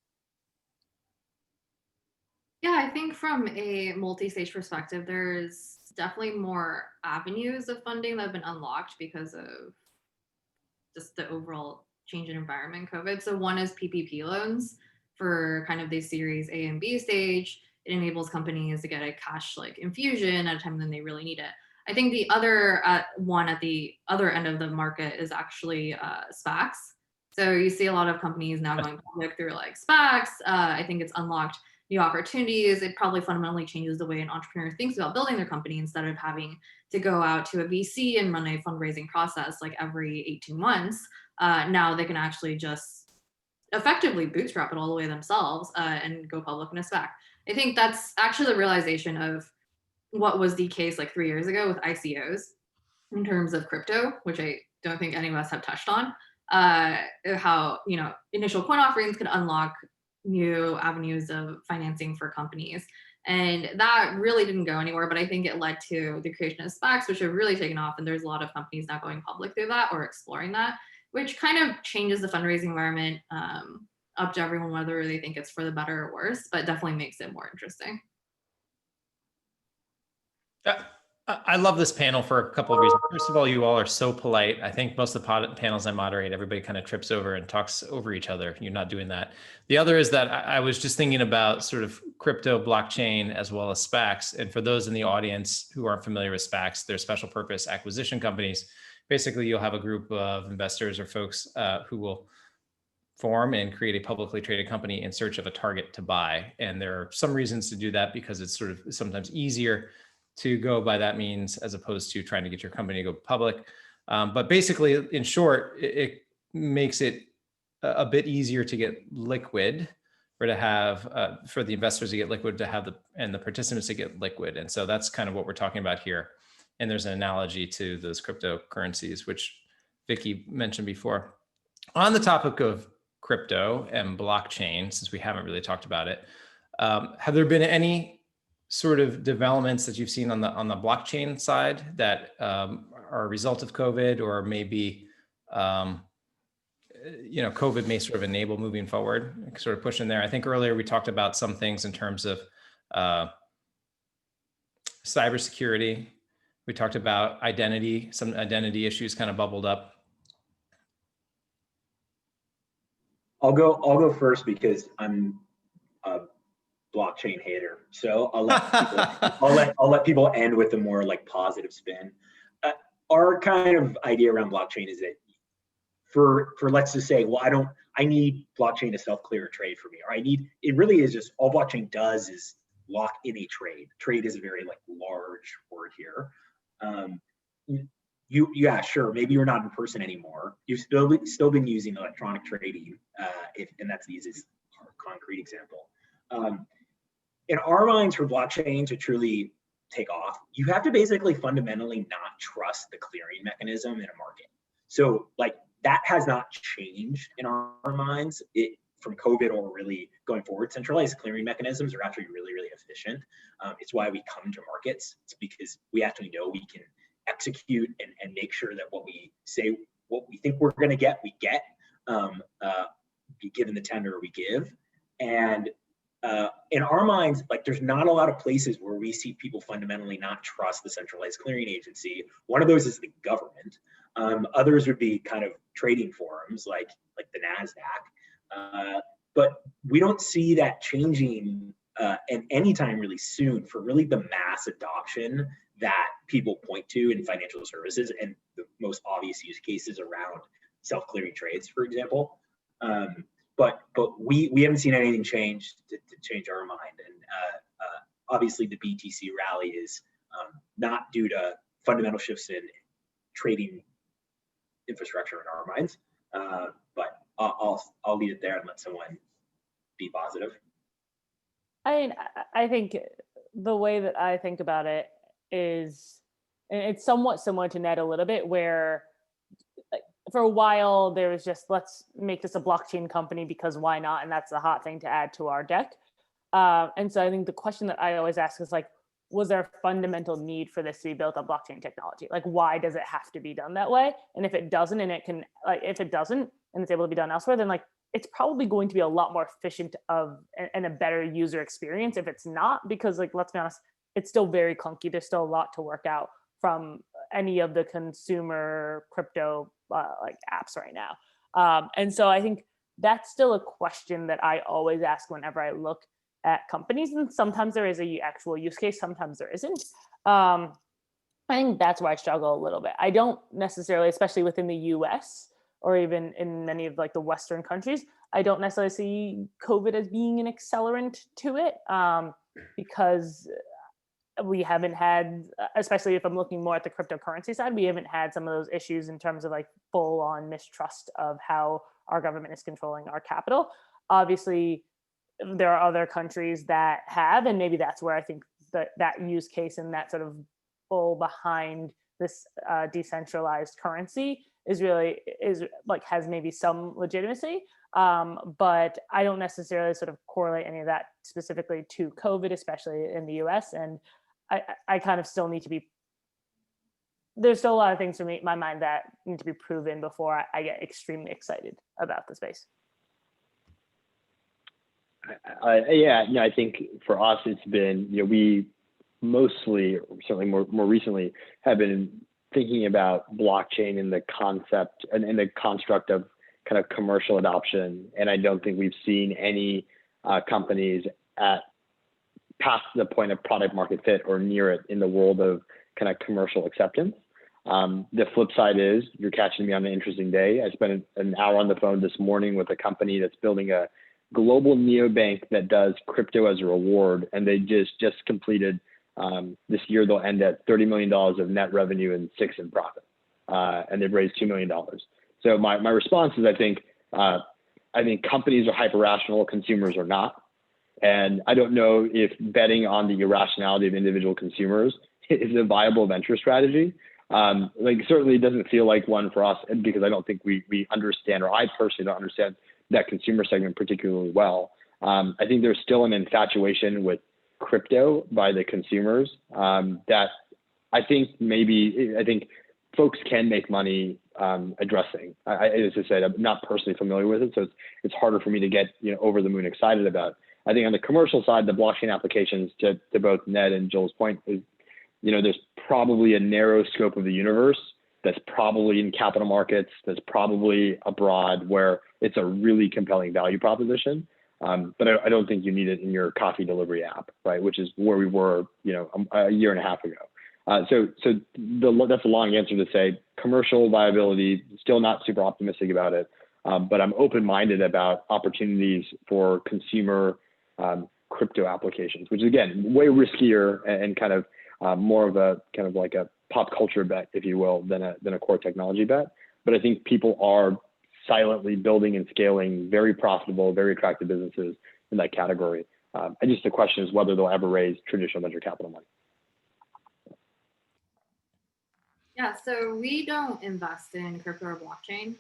Yeah, I think from a multi-stage perspective, there's definitely more avenues of funding that have been unlocked because of just the overall change in environment, COVID. So one is PPP loans for kind of the series A and B stage. It enables companies to get a cash like infusion at a time when they really need it. I think the other one at the other end of the market is actually SPACs. So you see a lot of companies now going public through like SPACs. I think it's unlocked new opportunities. It probably fundamentally changes the way an entrepreneur thinks about building their company. Instead of having to go out to a VC and run a fundraising process like every 18 months, now they can actually just effectively bootstrap it all the way themselves and go public in a SPAC. I think that's actually the realization of what was the case like 3 years ago with ICOs in terms of crypto, which I don't think any of us have touched on, how, initial coin offerings could unlock new avenues of financing for companies. And that really didn't go anywhere, but I think it led to the creation of SPACs, which have really taken off. And there's a lot of companies now going public through that or exploring that, which kind of changes the fundraising environment up to everyone, whether they think it's for the better or worse, but definitely makes it more interesting. I love this panel for a couple of reasons. First of all, you all are so polite. I think most of the panels I moderate, everybody kind of trips over and talks over each other. You're not doing that. The other is that I was just thinking about sort of crypto, blockchain, as well as SPACs. And for those in the audience who aren't familiar with SPACs, they're special purpose acquisition companies. Basically, you'll have a group of investors or folks who will form and create a publicly traded company in search of a target to buy. And there are some reasons to do that because it's sort of sometimes easier to go by that means as opposed to trying to get your company to go public. But basically, in short, it makes it a bit easier to get liquid, or to have for the investors to get liquid, to have and the participants to get liquid. And so that's kind of what we're talking about here. And there's an analogy to those cryptocurrencies, which Vicky mentioned before. On the topic of crypto and blockchain, since we haven't really talked about it, have there been any sort of developments that you've seen on the blockchain side that are a result of COVID, or maybe COVID may sort of enable moving forward, sort of push in there? I think earlier we talked about some things in terms of cybersecurity. We talked about identity, some identity issues kind of bubbled up. I'll go first because I'm a blockchain hater. So I'll let people end with a more like positive spin. Our kind of idea around blockchain is that for let's just say, well, I need blockchain to self-clear a trade for me, or it really is just all blockchain does is lock in a trade. Trade is a very like large word here. Yeah, sure, maybe you're not in person anymore. You've still been using electronic trading, and that's the easiest concrete example. In our minds, for blockchain to truly take off, you have to basically fundamentally not trust the clearing mechanism in a market. So like that has not changed in our minds from COVID or really going forward. Centralized clearing mechanisms are actually really, really efficient. It's why we come to markets. It's because we actually know we can execute and make sure that what we say, what we think we're going to get, we get, given the tender we give. And in our minds, like there's not a lot of places where we see people fundamentally not trust the centralized clearing agency. One of those is the government. Others would be kind of trading forums like the NASDAQ. But we don't see that changing anytime really soon for really the mass adoption that people point to in financial services and the most obvious use cases around self-clearing trades, for example. But we haven't seen anything change to change our mind. And obviously the BTC rally is not due to fundamental shifts in trading infrastructure in our minds. But I'll leave it there and let someone be positive. I mean, I think the way that I think about it is, and it's somewhat similar to Ned a little bit, where for a while there was just, let's make this a blockchain company because why not? And that's the hot thing to add to our deck. And so I think the question that I always ask is like, was there a fundamental need for this to be built on blockchain technology? Like, why does it have to be done that way? And if it doesn't, and if it doesn't, and it's able to be done elsewhere, then like, it's probably going to be a lot more efficient and a better user experience if it's not, because like, let's be honest, it's still very clunky. There's still a lot to work out from any of the consumer crypto like apps right now. And so I think that's still a question that I always ask whenever I look at companies. And sometimes there is a actual use case, sometimes there isn't. I think that's where I struggle a little bit. I don't necessarily, especially within the US or even in many of like the Western countries, I don't necessarily see COVID as being an accelerant to it, because we haven't had, especially if I'm looking more at the cryptocurrency side, we haven't had some of those issues in terms of like full on mistrust of how our government is controlling our capital. Obviously, there are other countries that have, and maybe that's where I think that use case and that sort of pull behind this decentralized currency is has maybe some legitimacy. But I don't necessarily sort of correlate any of that specifically to COVID, especially in the US. And I kind of still need to be, there's still a lot of things for me, my mind, that need to be proven before I get extremely excited about the space. I think for us, it's been, we mostly, certainly more recently, have been thinking about blockchain in the concept and in the construct of kind of commercial adoption. And I don't think we've seen any companies at past the point of product market fit or near it in the world of kind of commercial acceptance. The flip side is you're catching me on an interesting day. I spent an hour on the phone this morning with a company that's building a global neobank that does crypto as a reward. And they just completed, this year they'll end at $30 million of net revenue and $6 million in profit. And they've raised $2 million. So my response is, I think companies are hyper rational, consumers are not. And I don't know if betting on the irrationality of individual consumers is a viable venture strategy. Certainly it doesn't feel like one for us, because I don't think we understand, or I personally don't understand that consumer segment particularly well. I think there's still an infatuation with crypto by the consumers that I think folks can make money addressing. As I said, I'm not personally familiar with it, so it's harder for me to get over the moon excited about. I think on the commercial side, the blockchain applications, to both Ned and Joel's point, is there's probably a narrow scope of the universe that's probably in capital markets, that's probably abroad, where it's a really compelling value proposition. But I don't think you need it in your coffee delivery app, right? Which is where we were, a year and a half ago. So that's a long answer to say commercial viability, still not super optimistic about it, but I'm open-minded about opportunities for consumer crypto applications, which is again way riskier and kind of more of a kind of like a pop culture bet, if you will, than a core technology bet. But I think people are silently building and scaling very profitable, very attractive businesses in that category. And just the question is whether they'll ever raise traditional venture capital money. Yeah, so we don't invest in crypto or blockchain,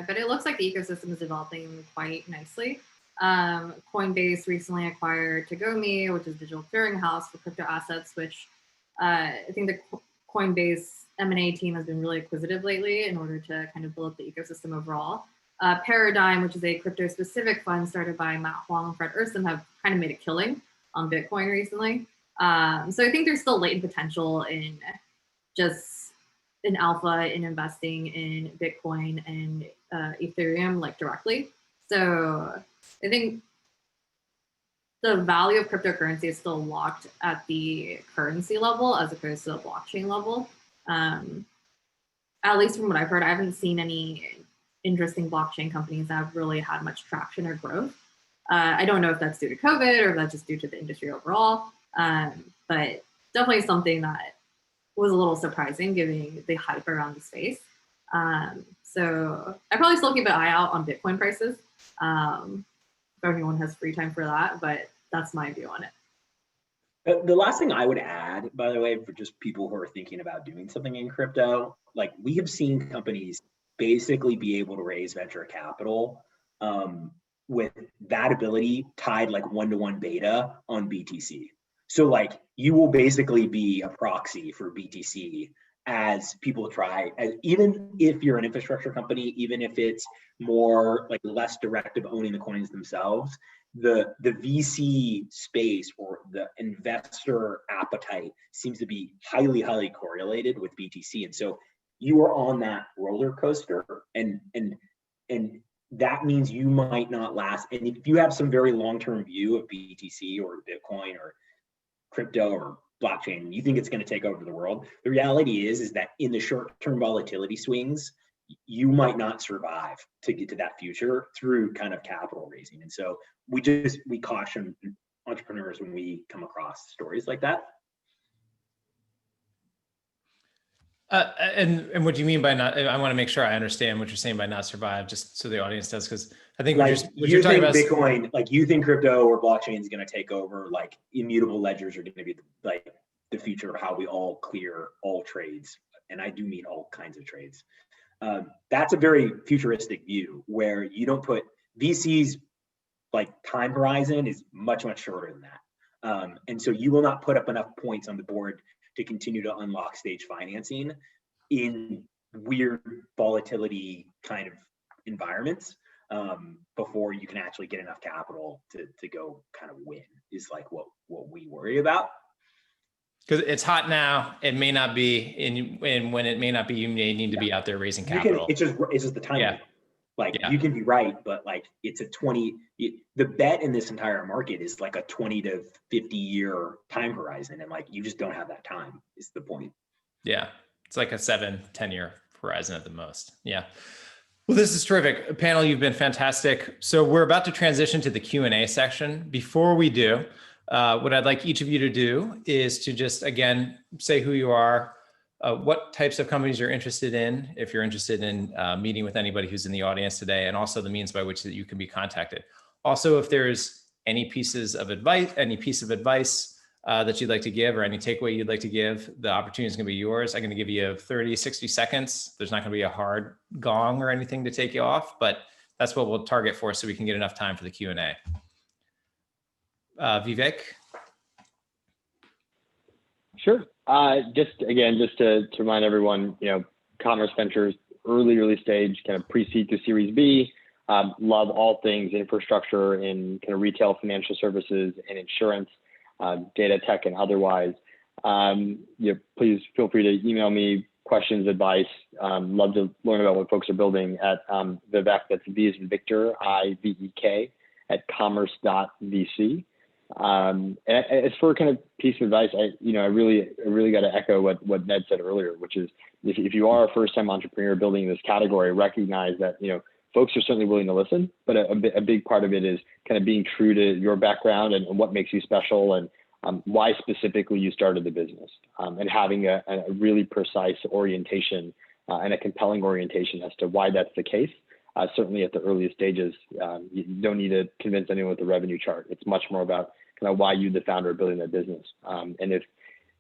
but it looks like the ecosystem is developing quite nicely. Coinbase recently acquired Tagomi, which is a digital clearinghouse for crypto assets, which I think the Coinbase M&A team has been really acquisitive lately in order to kind of build up the ecosystem overall. Paradigm, which is a crypto-specific fund started by Matt Huang and Fred Ursum, have kind of made a killing on Bitcoin recently. So I think there's still latent potential in just an alpha in investing in Bitcoin and Ethereum like directly. So I think the value of cryptocurrency is still locked at the currency level as opposed to the blockchain level. At least from what I've heard, I haven't seen any interesting blockchain companies that have really had much traction or growth. I don't know if that's due to COVID or if that's just due to the industry overall, but definitely something that was a little surprising given the hype around the space. So I probably still keep an eye out on Bitcoin prices. If everyone has free time for that, but that's my view on it. The last thing I would add, by the way, for just people who are thinking about doing something in crypto, like we have seen companies basically be able to raise venture capital with that ability tied like 1-to-1 beta on BTC. So like you will basically be a proxy for BTC as people try, even if you're an infrastructure company, even if it's more like less direct of owning the coins themselves, the VC space or the investor appetite seems to be highly correlated with BTC. And so you are on that roller coaster and that means you might not last. And if you have some very long-term view of BTC or Bitcoin or crypto or blockchain, you think it's going to take over the world. The reality is that in the short-term volatility swings, you might not survive to get to that future through kind of capital raising. And so we caution entrepreneurs when we come across stories like that. And what do you mean by not? I want to make sure I understand what you're saying by not survive, just so the audience does, because I think like what you're talking about Bitcoin, like you think crypto or blockchain is going to take over, like immutable ledgers are going to be like the future of how we all clear all trades, and I do mean all kinds of trades. That's a very futuristic view where you don't put VCs, like time horizon is much shorter than that, and so you will not put up enough points on the board to continue to unlock stage financing in weird volatility kind of environments before you can actually get enough capital to go kind of win is like what we worry about. Because it's hot now, it may not be, and when it may not be, you may need to be out there raising capital. It's just the timing. Yeah. Like you can be right, but like it's the bet in this entire market is like a 20 to 50 year time horizon. And like, you just don't have that time is the point. Yeah. It's like a 7-10 year horizon at the most. Yeah. Well, this is terrific. Panel, you've been fantastic. So we're about to transition to the Q&A section. Before we do, what I'd like each of you to do is to just, again, say who you are, what types of companies you're interested in, if you're interested in meeting with anybody who's in the audience today, and also the means by which that you can be contacted. Also, if there's any piece of advice that you'd like to give or any takeaway you'd like to give, the opportunity is going to be yours. I'm going to give you 30, 60 seconds. There's not going to be a hard gong or anything to take you off, but that's what we'll target for so we can get enough time for the Q&A. Vivek? Sure. Just to remind everyone, Commerce Ventures, early stage, kind of pre-seed to Series B. Love all things infrastructure in kind of retail financial services and insurance, data tech and otherwise. Please feel free to email me, questions, advice, love to learn about what folks are building at Vivek. That's V as in Victor, IVEK at commerce.vc. And as for kind of piece of advice, I really got to echo what Ned said earlier, which is if you are a first-time entrepreneur building this category, recognize that folks are certainly willing to listen, but a big part of it is kind of being true to your background and what makes you special and why specifically you started the business, and having a really precise orientation and a compelling orientation as to why that's the case. Certainly at the earliest stages, you don't need to convince anyone with the revenue chart. It's much more about kind of why you, the founder, are building that business. And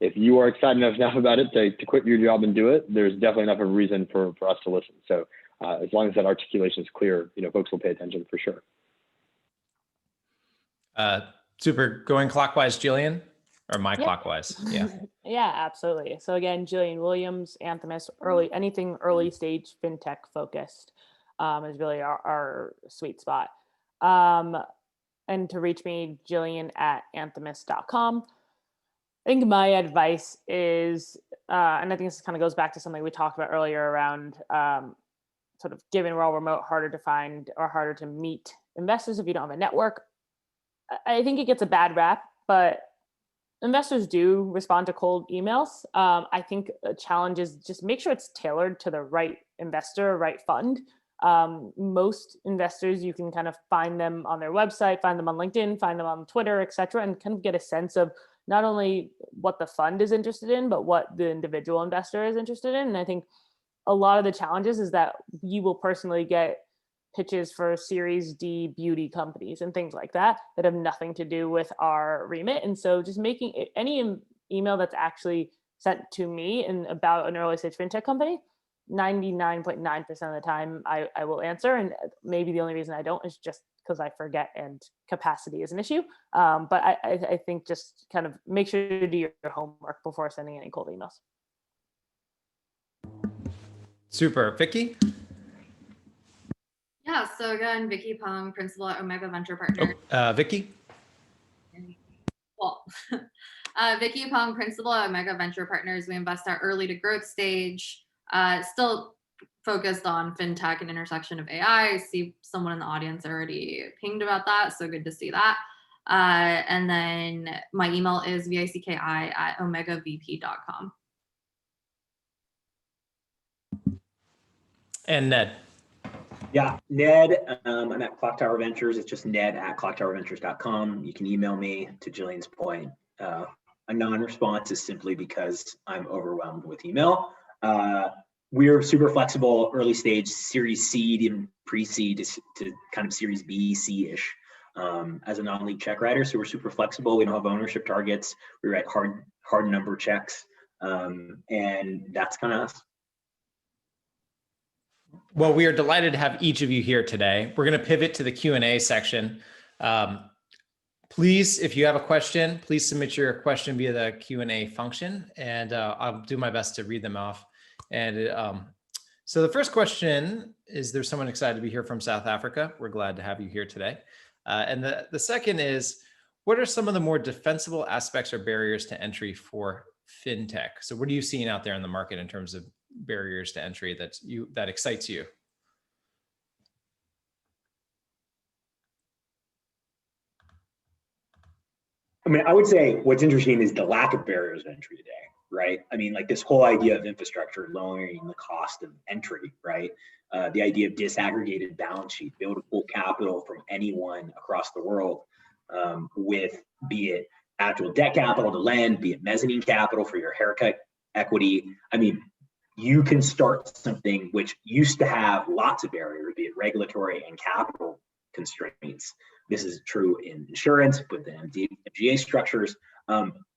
if you are excited enough about it to quit your job and do it, there's definitely enough of a reason for us to listen. So as long as that articulation is clear, folks will pay attention for sure. Super. Going clockwise, Jillian, or my clockwise? Yeah. Yeah, absolutely. So again, Jillian Williams, Anthemis, anything early stage fintech focused is really our sweet spot. And to reach me, Jillian at anthemis.com. I think my advice is, and I think this kind of goes back to something we talked about earlier around sort of given we're all remote, harder to find or harder to meet investors if you don't have a network. I think it gets a bad rap, but investors do respond to cold emails. I think a challenge is just make sure it's tailored to the right investor, right fund. Most investors, you can kind of find them on their website, find them on LinkedIn, find them on Twitter, et cetera, and kind of get a sense of not only what the fund is interested in, but what the individual investor is interested in. And I think a lot of the challenges is that you will personally get pitches for Series D beauty companies and things like that have nothing to do with our remit. And so just making any email that's actually sent to me and about an early stage fintech company, 99.9% of the time I will answer. And maybe the only reason I don't is just because I forget and capacity is an issue. But I think just kind of make sure to do your homework before sending any cold emails. Super. Vicky? Yeah, so again, Vicky Pong, principal at Omega Venture Partners. Vicky? Well, Vicky Pong, principal at Omega Venture Partners. We invest at early to growth stage, still focused on fintech and intersection of AI. I see someone in the audience already pinged about that, so good to see that. And then my email is vicki@omegavp.com. And Ned? Yeah, Ned, I'm at Clock Tower Ventures. It's just ned@clocktowerventures.com. You can email me. To Jillian's point, a non-response is simply because I'm overwhelmed with email. We're super flexible, early stage, Series Seed, even pre-seed to kind of Series B, C-ish as a non-lead check writer. So we're super flexible. We don't have ownership targets. We write hard number checks, and that's kind of us. Well, we are delighted to have each of you here today. We're going to pivot to the Q&A section. Please, if you have a question, please submit your question via the Q&A function, and I'll do my best to read them off. And so the first question is, there's someone excited to be here from South Africa. We're glad to have you here today. And the second is, what are some of the more defensible aspects or barriers to entry for fintech? So what are you seeing out there in the market in terms of barriers to entry that excites you? I mean, I would say what's interesting is the lack of barriers to entry today, right? I mean, like this whole idea of infrastructure lowering the cost of entry, right? The idea of disaggregated balance sheet, be able to pull capital from anyone across the world with, be it actual debt capital to lend, be it mezzanine capital for your haircut equity. I mean, you can start something which used to have lots of barriers, be it regulatory and capital constraints. This is true in insurance with the MGA structures.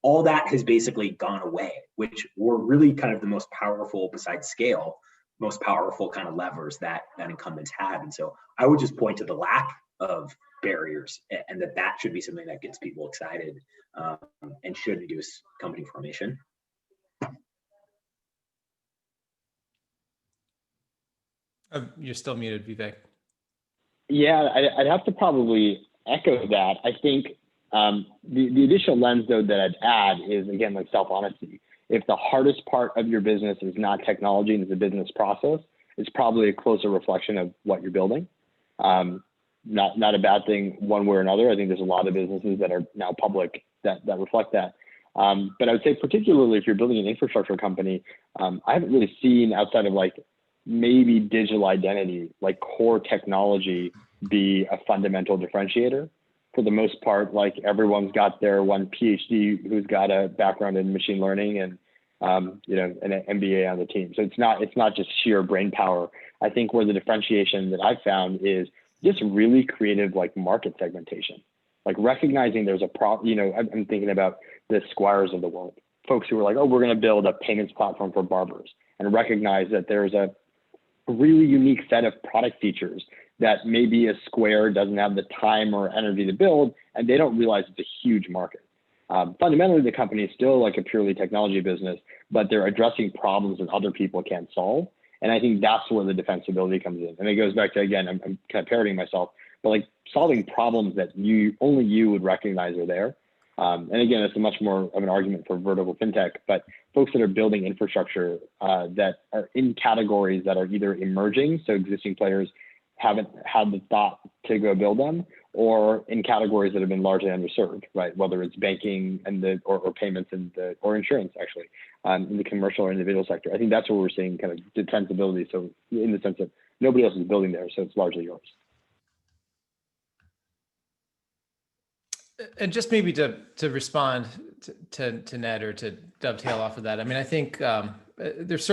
All that has basically gone away, which were really kind of the most powerful, besides scale, most powerful kind of levers that incumbents had. And so I would just point to the lack of barriers, and that should be something that gets people excited and should reduce company formation. You're still muted, Vivek. Yeah, I'd have to probably echo that. I think the additional lens, though, that I'd add is, again, like self-honesty. if the hardest part of your business is not technology and it's a business process, it's probably a closer reflection of what you're building. Not a bad thing one way or another. I think there's a lot of businesses that are now public that reflect that. But I would say particularly if you're building an infrastructure company, I haven't really seen outside of like maybe digital identity, like core technology be a fundamental differentiator. For the most part, like everyone's got their one PhD who's got a background in machine learning and you know, an MBA on the team. So it's not just sheer brain power. I think where the differentiation that I've found is just really creative like market segmentation, like recognizing there's you know, I'm thinking about the Squires of the world, folks who are like, oh, we're going to build a payments platform for barbers, and recognize that there's a really unique set of product features that maybe a Square doesn't have the time or energy to build, and they don't realize it's a huge market. Fundamentally, the company is still like a purely technology business, but they're addressing problems that other people can't solve. And I think that's where the defensibility comes in. And it goes back to, again, I'm kind of parodying myself, but like solving problems that only you would recognize are there. And again, it's a much more of an argument for vertical fintech, but folks that are building infrastructure that are in categories that are either emerging, so existing players haven't had the thought to go build them, or in categories that have been largely underserved, right? Whether it's banking and or payments or insurance, actually, in the commercial or individual sector. I think that's where we're seeing kind of defensibility. So in the sense that nobody else is building there, so it's largely yours. And just maybe to respond to Ned, or to dovetail off of that, I mean, I think there's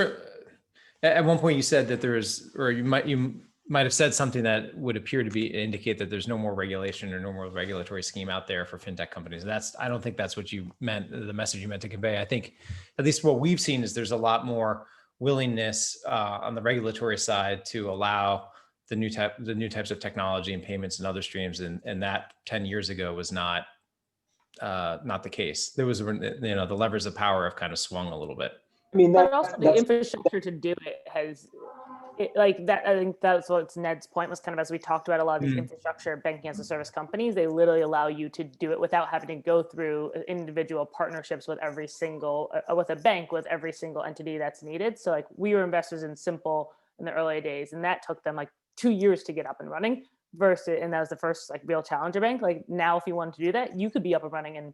at one point you said that there's, or you might have said something that would appear to indicate that there's no more regulation or no more regulatory scheme out there for fintech companies. I don't think that's what you meant, the message you meant to convey. I think at least what we've seen is there's a lot more willingness on the regulatory side to allow the new types of technology and payments and other streams, and that 10 years ago was not the case. There was, you know, the levers of power have kind of swung a little bit. I mean, But also the infrastructure to do it has, like that. I think that's what Ned's point was, kind of as we talked about a lot of these infrastructure banking as a service companies, they literally allow you to do it without having to go through individual partnerships with every single, with a bank, with every single entity that's needed. So like we were investors in Simple in the early days, and that took them like 2 years to get up and running and that was the first like real challenger bank. Like now, if you wanted to do that, you could be up and running in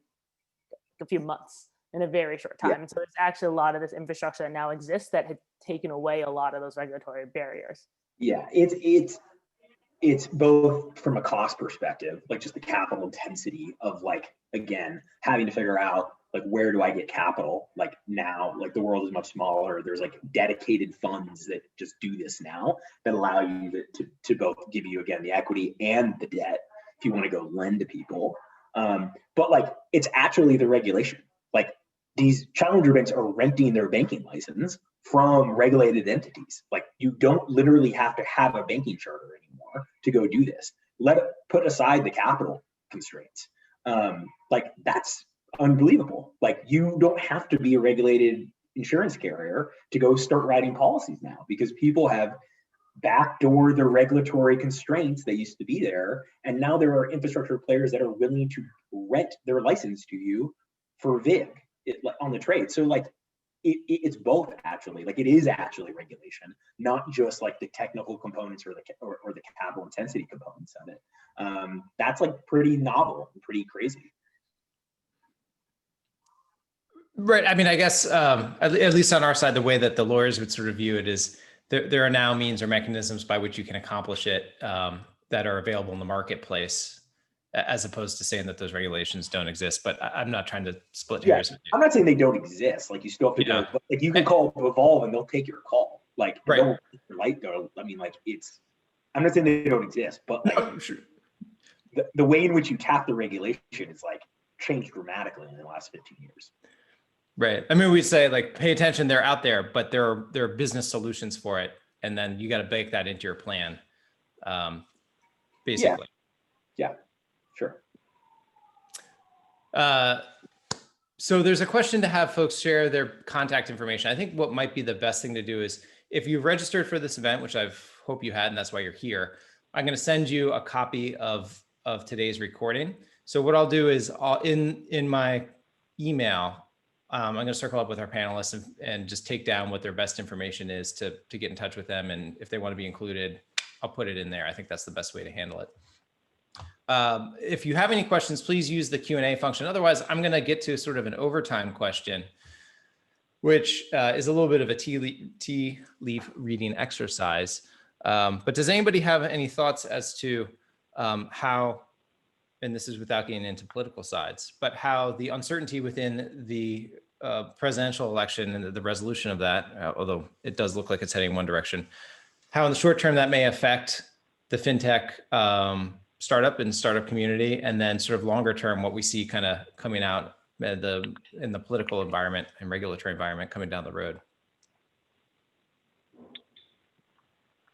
a few months, in a very short time. And so there's actually a lot of this infrastructure that now exists that had taken away a lot of those regulatory barriers. Yeah, it's both from a cost perspective, like just the capital intensity of like, again, having to figure out like, where do I get capital? Like now, like the world is much smaller. There's like dedicated funds that just do this now that allow you to both give you, again, the equity and the debt if you want to go lend to people. But like, it's actually the regulation. Like these challenger banks are renting their banking license from regulated entities. Like you don't literally have to have a banking charter anymore to go do this. Put aside the capital constraints. Like that's unbelievable. Like you don't have to be a regulated insurance carrier to go start writing policies now, because people have backdoor the regulatory constraints that used to be there. And now there are infrastructure players that are willing to rent their license to you for VIG on the trade. So like it's both actually, like it is actually regulation, not just like the technical components or the capital intensity components of it. That's like pretty novel and pretty crazy. Right. I mean, I guess at least on our side, the way that the lawyers would sort of view it is there are now means or mechanisms by which you can accomplish it that are available in the marketplace, as opposed to saying that those regulations don't exist. But I'm not trying to split hairs. I'm not saying they don't exist. Like you still have to go, but like you can call Evolve and they'll take your call. Like they'll your light go. I mean, like I'm not saying they don't exist, but like the way in which you tap the regulation is like changed dramatically in the last 15 years. Right. I mean, we say like, pay attention, they're out there, but there are business solutions for it. And then you got to bake that into your plan, basically. Yeah, sure. So there's a question to have folks share their contact information. I think what might be the best thing to do is, if you've registered for this event, which I hope you had, and that's why you're here, I'm going to send you a copy of today's recording. So what I'll do is in my email, I'm going to circle up with our panelists and just take down what their best information is to get in touch with them. And if they want to be included, I'll put it in there. I think that's the best way to handle it. If you have any questions, please use the Q&A function. Otherwise, I'm going to get to sort of an overtime question, which is a little bit of a tea leaf reading exercise. But does anybody have any thoughts as to how, and this is without getting into political sides, but how the uncertainty within the presidential election and the resolution of that, although it does look like it's heading one direction, how in the short term that may affect the fintech startup community, and then sort of longer term, what we see kind of coming out in the political environment and regulatory environment coming down the road.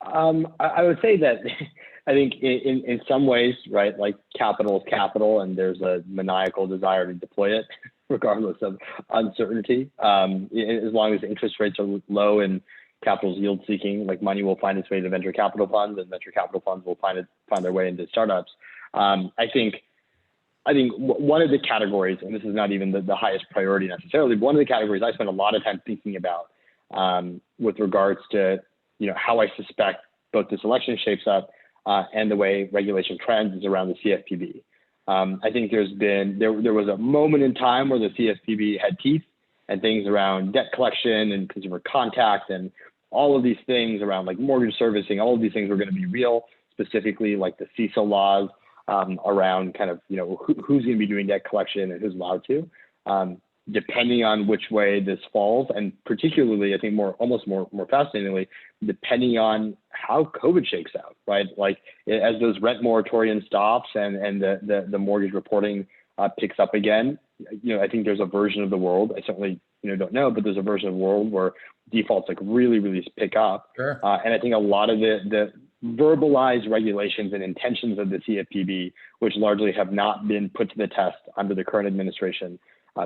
I would say that I think in some ways, right, like capital is capital, and there's a maniacal desire to deploy it regardless of uncertainty. As long as interest rates are low and capital's yield seeking, like money will find its way to venture capital funds, and venture capital funds will find their way into startups. I think one of the categories, and this is not even the highest priority necessarily, but one of the categories I spend a lot of time thinking about with regards to how I suspect both this election shapes up and the way regulation trends is around the CFPB. I think there was a moment in time where the CFPB had teeth, and things around debt collection and consumer contact and all of these things around like mortgage servicing, all of these things were going to be real, specifically like the CECL laws around kind of, who's going to be doing debt collection and who's allowed to. Depending on which way this falls, and particularly, I think almost more fascinatingly, depending on how COVID shakes out, right? Like as those rent moratorium stops and the mortgage reporting picks up again, I think there's a version of the world, I certainly don't know, but there's a version of the world where defaults like really pick up. Sure. And I think a lot of the verbalized regulations and intentions of the CFPB, which largely have not been put to the test under the current administration,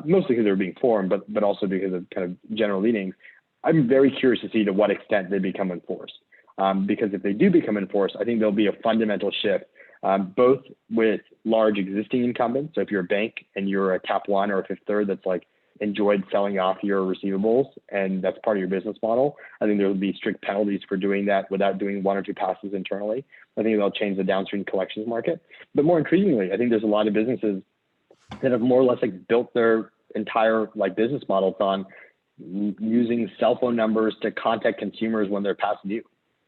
mostly because they're being formed, but also because of kind of general leanings. I'm very curious to see to what extent they become enforced. Because if they do become enforced, I think there'll be a fundamental shift, both with large existing incumbents. So if you're a bank and you're a Cap 1 or a Fifth Third that's like enjoyed selling off your receivables and that's part of your business model, I think there will be strict penalties for doing that without doing one or two passes internally. I think they'll change the downstream collections market. But more intriguingly, I think there's a lot of businesses that have more or less like built their entire like business models on using cell phone numbers to contact consumers when they're past due.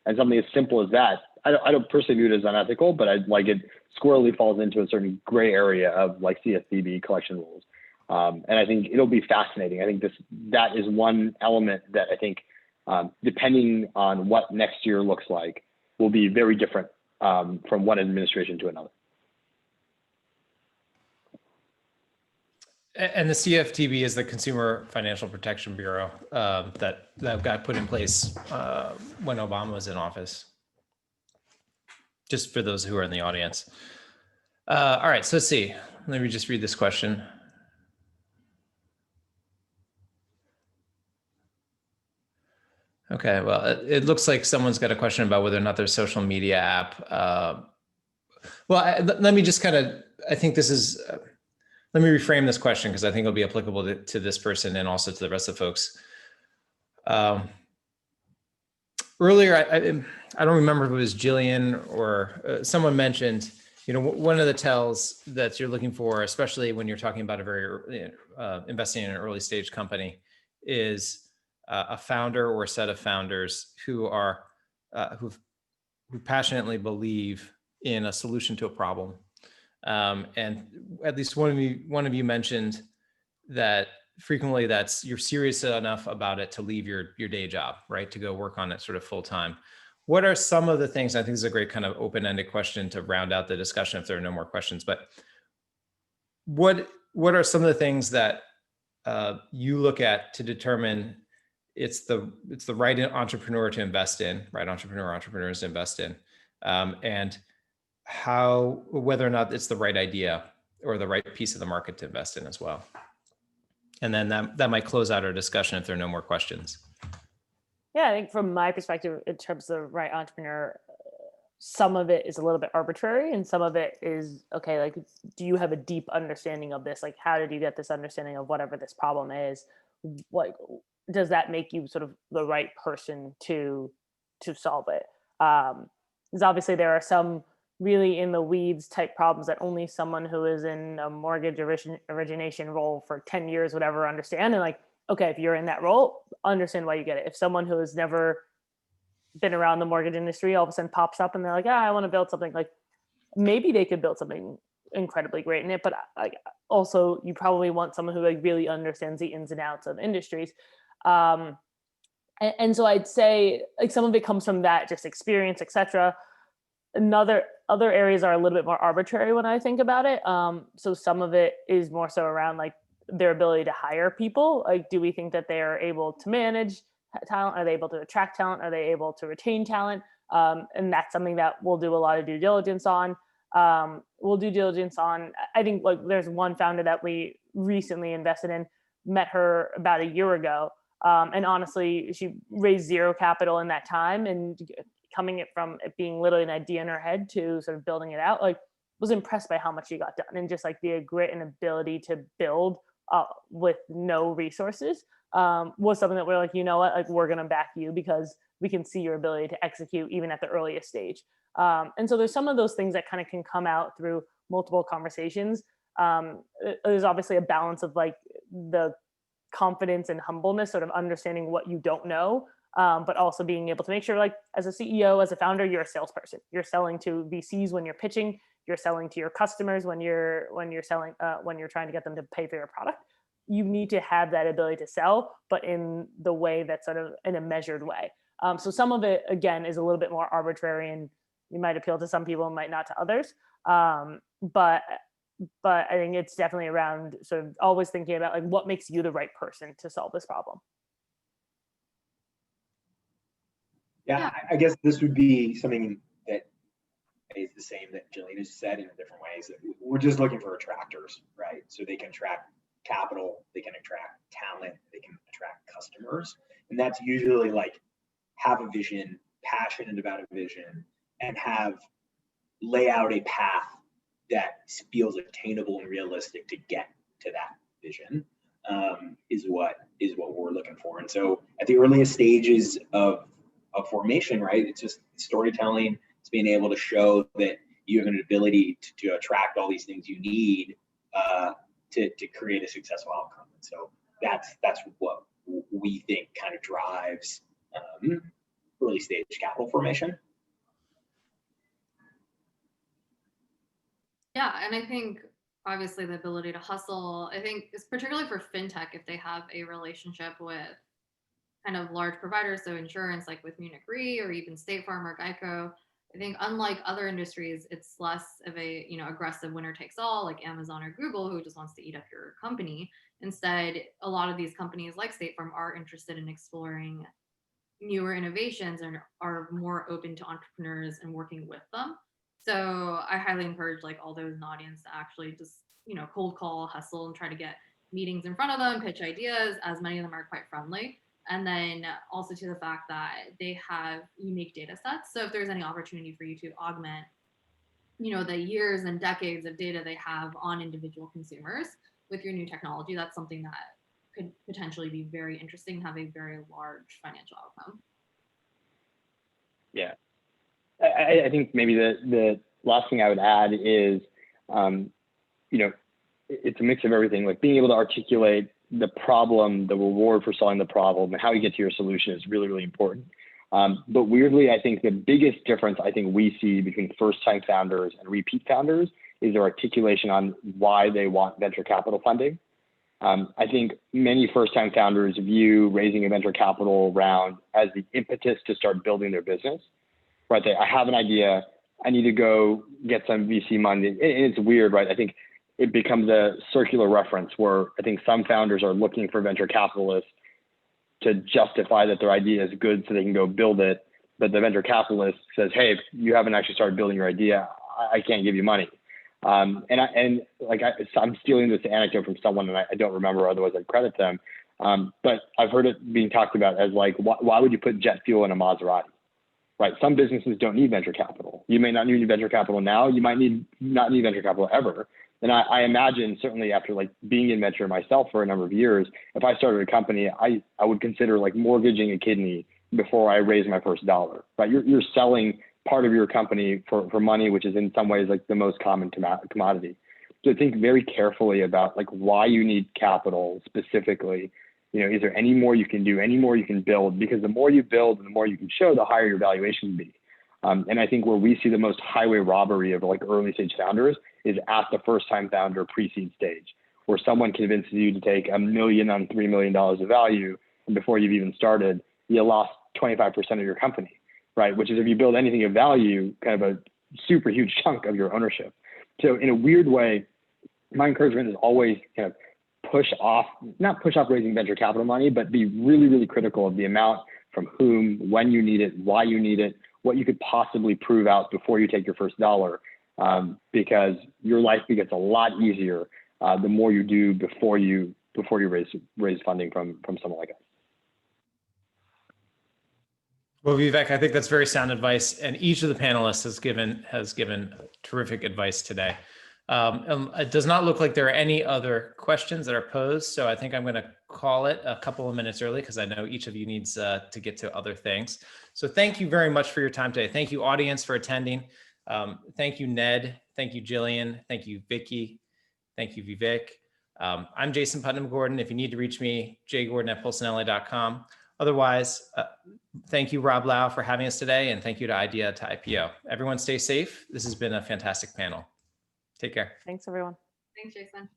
And something as simple as that, I don't personally view it as unethical, but it squarely falls into a certain gray area of like CFPB collection rules. And I think it'll be fascinating. I think that is one element that I think, depending on what next year looks like, will be very different from one administration to another. And the CFTB is the Consumer Financial Protection Bureau that got put in place when Obama was in office. Just for those who are in the audience. All right, so let's see. Let me just read this question. Okay, well, it looks like someone's got a question about whether or not there's a social media app. Let me just kind of, I think this is, let me reframe this question because I think it'll be applicable to this person and also to the rest of the folks. Earlier, I don't remember if it was Jillian or someone mentioned, one of the tells that you're looking for, especially when you're talking about a very investing in an early stage company, is a founder or a set of founders who passionately believe in a solution to a problem. And at least one of you mentioned that frequently you're serious enough about it to leave your day job, right? To go work on it sort of full time. What are some of the things, I think this is a great kind of open-ended question to round out the discussion if there are no more questions, but what are some of the things that you look at to determine it's the right entrepreneur to invest in, right? Entrepreneurs to invest in, and whether or not it's the right idea or the right piece of the market to invest in as well. And then that might close out our discussion if there are no more questions. Yeah, I think from my perspective, in terms of the right entrepreneur, some of it is a little bit arbitrary and some of it is, okay, like, do you have a deep understanding of this? Like, how did you get this understanding of whatever this problem is? Like, does that make you sort of the right person to solve it? Because obviously there are some really in the weeds type problems that only someone who is in a mortgage origination role for 10 years would ever understand. And like, okay, if you're in that role, understand why you get it. If someone who has never been around the mortgage industry all of a sudden pops up and they're like, I want to build something, like maybe they could build something incredibly great in it, but like also you probably want someone who like really understands the ins and outs of industries. And so I'd say like some of it comes from that just experience, etc. Other areas are a little bit more arbitrary when I think about it. So some of it is more so around like their ability to hire people. Like, do we think that they are able to manage talent? Are they able to attract talent? Are they able to retain talent? And that's something that we'll do a lot of due diligence on. We'll do diligence on, I think like there's one founder that we recently invested in, met her about a year ago. And honestly, she raised zero capital in that time, and coming it from it being literally an idea in her head to sort of building it out, like was impressed by how much she got done and just like the grit and ability to build with no resources was something that we're like, you know what, like we're going to back you because we can see your ability to execute even at the earliest stage. And so there's some of those things that kind of can come out through multiple conversations. There's obviously a balance of like the confidence and humbleness, sort of understanding what you don't know, but also being able to make sure, like as a CEO, as a founder, you're a salesperson. You're selling to VCs when you're pitching. You're selling to your customers when you're selling, when you're trying to get them to pay for your product. You need to have that ability to sell, but in the way that's sort of in a measured way. So some of it, again, is a little bit more arbitrary, and you might appeal to some people and might not to others. But I think it's definitely around sort of always thinking about like what makes you the right person to solve this problem. Yeah, I guess this would be something that is the same that Jillian has said in different ways. We're just looking for attractors, right? So they can attract capital, they can attract talent, they can attract customers. And that's usually like have a vision, passionate about a vision, and lay out a path that feels attainable and realistic to get to that vision, is what we're looking for. And so at the earliest stages of formation, right, it's just storytelling. It's being able to show that you have an ability to attract all these things you need to create a successful outcome. And so that's what we think kind of drives early stage capital formation. Yeah, and I think obviously the ability to hustle, I think is particularly for fintech, if they have a relationship with kind of large providers, so insurance like with Munich Re or even State Farm or Geico. I think unlike other industries, it's less of a aggressive winner takes all like Amazon or Google, who just wants to eat up your company. Instead, a lot of these companies like State Farm are interested in exploring newer innovations and are more open to entrepreneurs and working with them. So I highly encourage like all those in the audience to actually just, cold call, hustle, and try to get meetings in front of them, pitch ideas, as many of them are quite friendly. And then also to the fact that they have unique data sets. So if there's any opportunity for you to augment, the years and decades of data they have on individual consumers with your new technology, that's something that could potentially be very interesting and have a very large financial outcome. Yeah. I think maybe the last thing I would add is, it's a mix of everything, like being able to articulate the problem, the reward for solving the problem, and how you get to your solution is really, really important. But weirdly, I think the biggest difference I think we see between first-time founders and repeat founders is their articulation on why they want venture capital funding. I think many first-time founders view raising a venture capital round as the impetus to start building their business. Right? I have an idea. I need to go get some VC money. And it's weird, right? I think it becomes a circular reference where I think some founders are looking for venture capitalists to justify that their idea is good so they can go build it. But the venture capitalist says, hey, if you haven't actually started building your idea, I can't give you money. I'm stealing this anecdote from someone and I don't remember, otherwise I'd credit them. But I've heard it being talked about as like, why would you put jet fuel in a Maserati? right? Some businesses don't need venture capital. You may not need venture capital now. You might not need venture capital ever. And I imagine, certainly after like being in venture myself for a number of years, if I started a company, I would consider like mortgaging a kidney before I raise my first dollar, right? You're selling part of your company for money, which is in some ways like the most common commodity. So think very carefully about like why you need capital specifically. You know, is there any more you can do, any more you can build? Because the more you build and the more you can show, the higher your valuation will be. And I think where we see the most highway robbery of like early stage founders is at the first time founder pre-seed stage, where someone convinces you to take $1 million on $3 million of value, and before you've even started, you lost 25% of your company, right? Which is, if you build anything of value, kind of a super huge chunk of your ownership. So in a weird way, my encouragement is always kind of not push off raising venture capital money, but be really, really critical of the amount, from whom, when you need it, why you need it, what you could possibly prove out before you take your first dollar, because your life gets a lot easier the more you do before you raise funding from someone like us. Well, Vivek, I think that's very sound advice, and each of the panelists has given terrific advice today. It does not look like there are any other questions that are posed, so I think I'm going to call it a couple of minutes early because I know each of you needs to get to other things. So thank you very much for your time today. Thank you, audience, for attending. Thank you, Ned. Thank you, Jillian. Thank you, Vicky. Thank you, Vivek. I'm Jason Putnam-Gordon. If you need to reach me, jgordon@pulsonla.com. Otherwise, thank you, Rob Lau, for having us today, and thank you to Idea to IPO. Everyone stay safe. This has been a fantastic panel. Take care. Thanks, everyone. Thanks, Jason.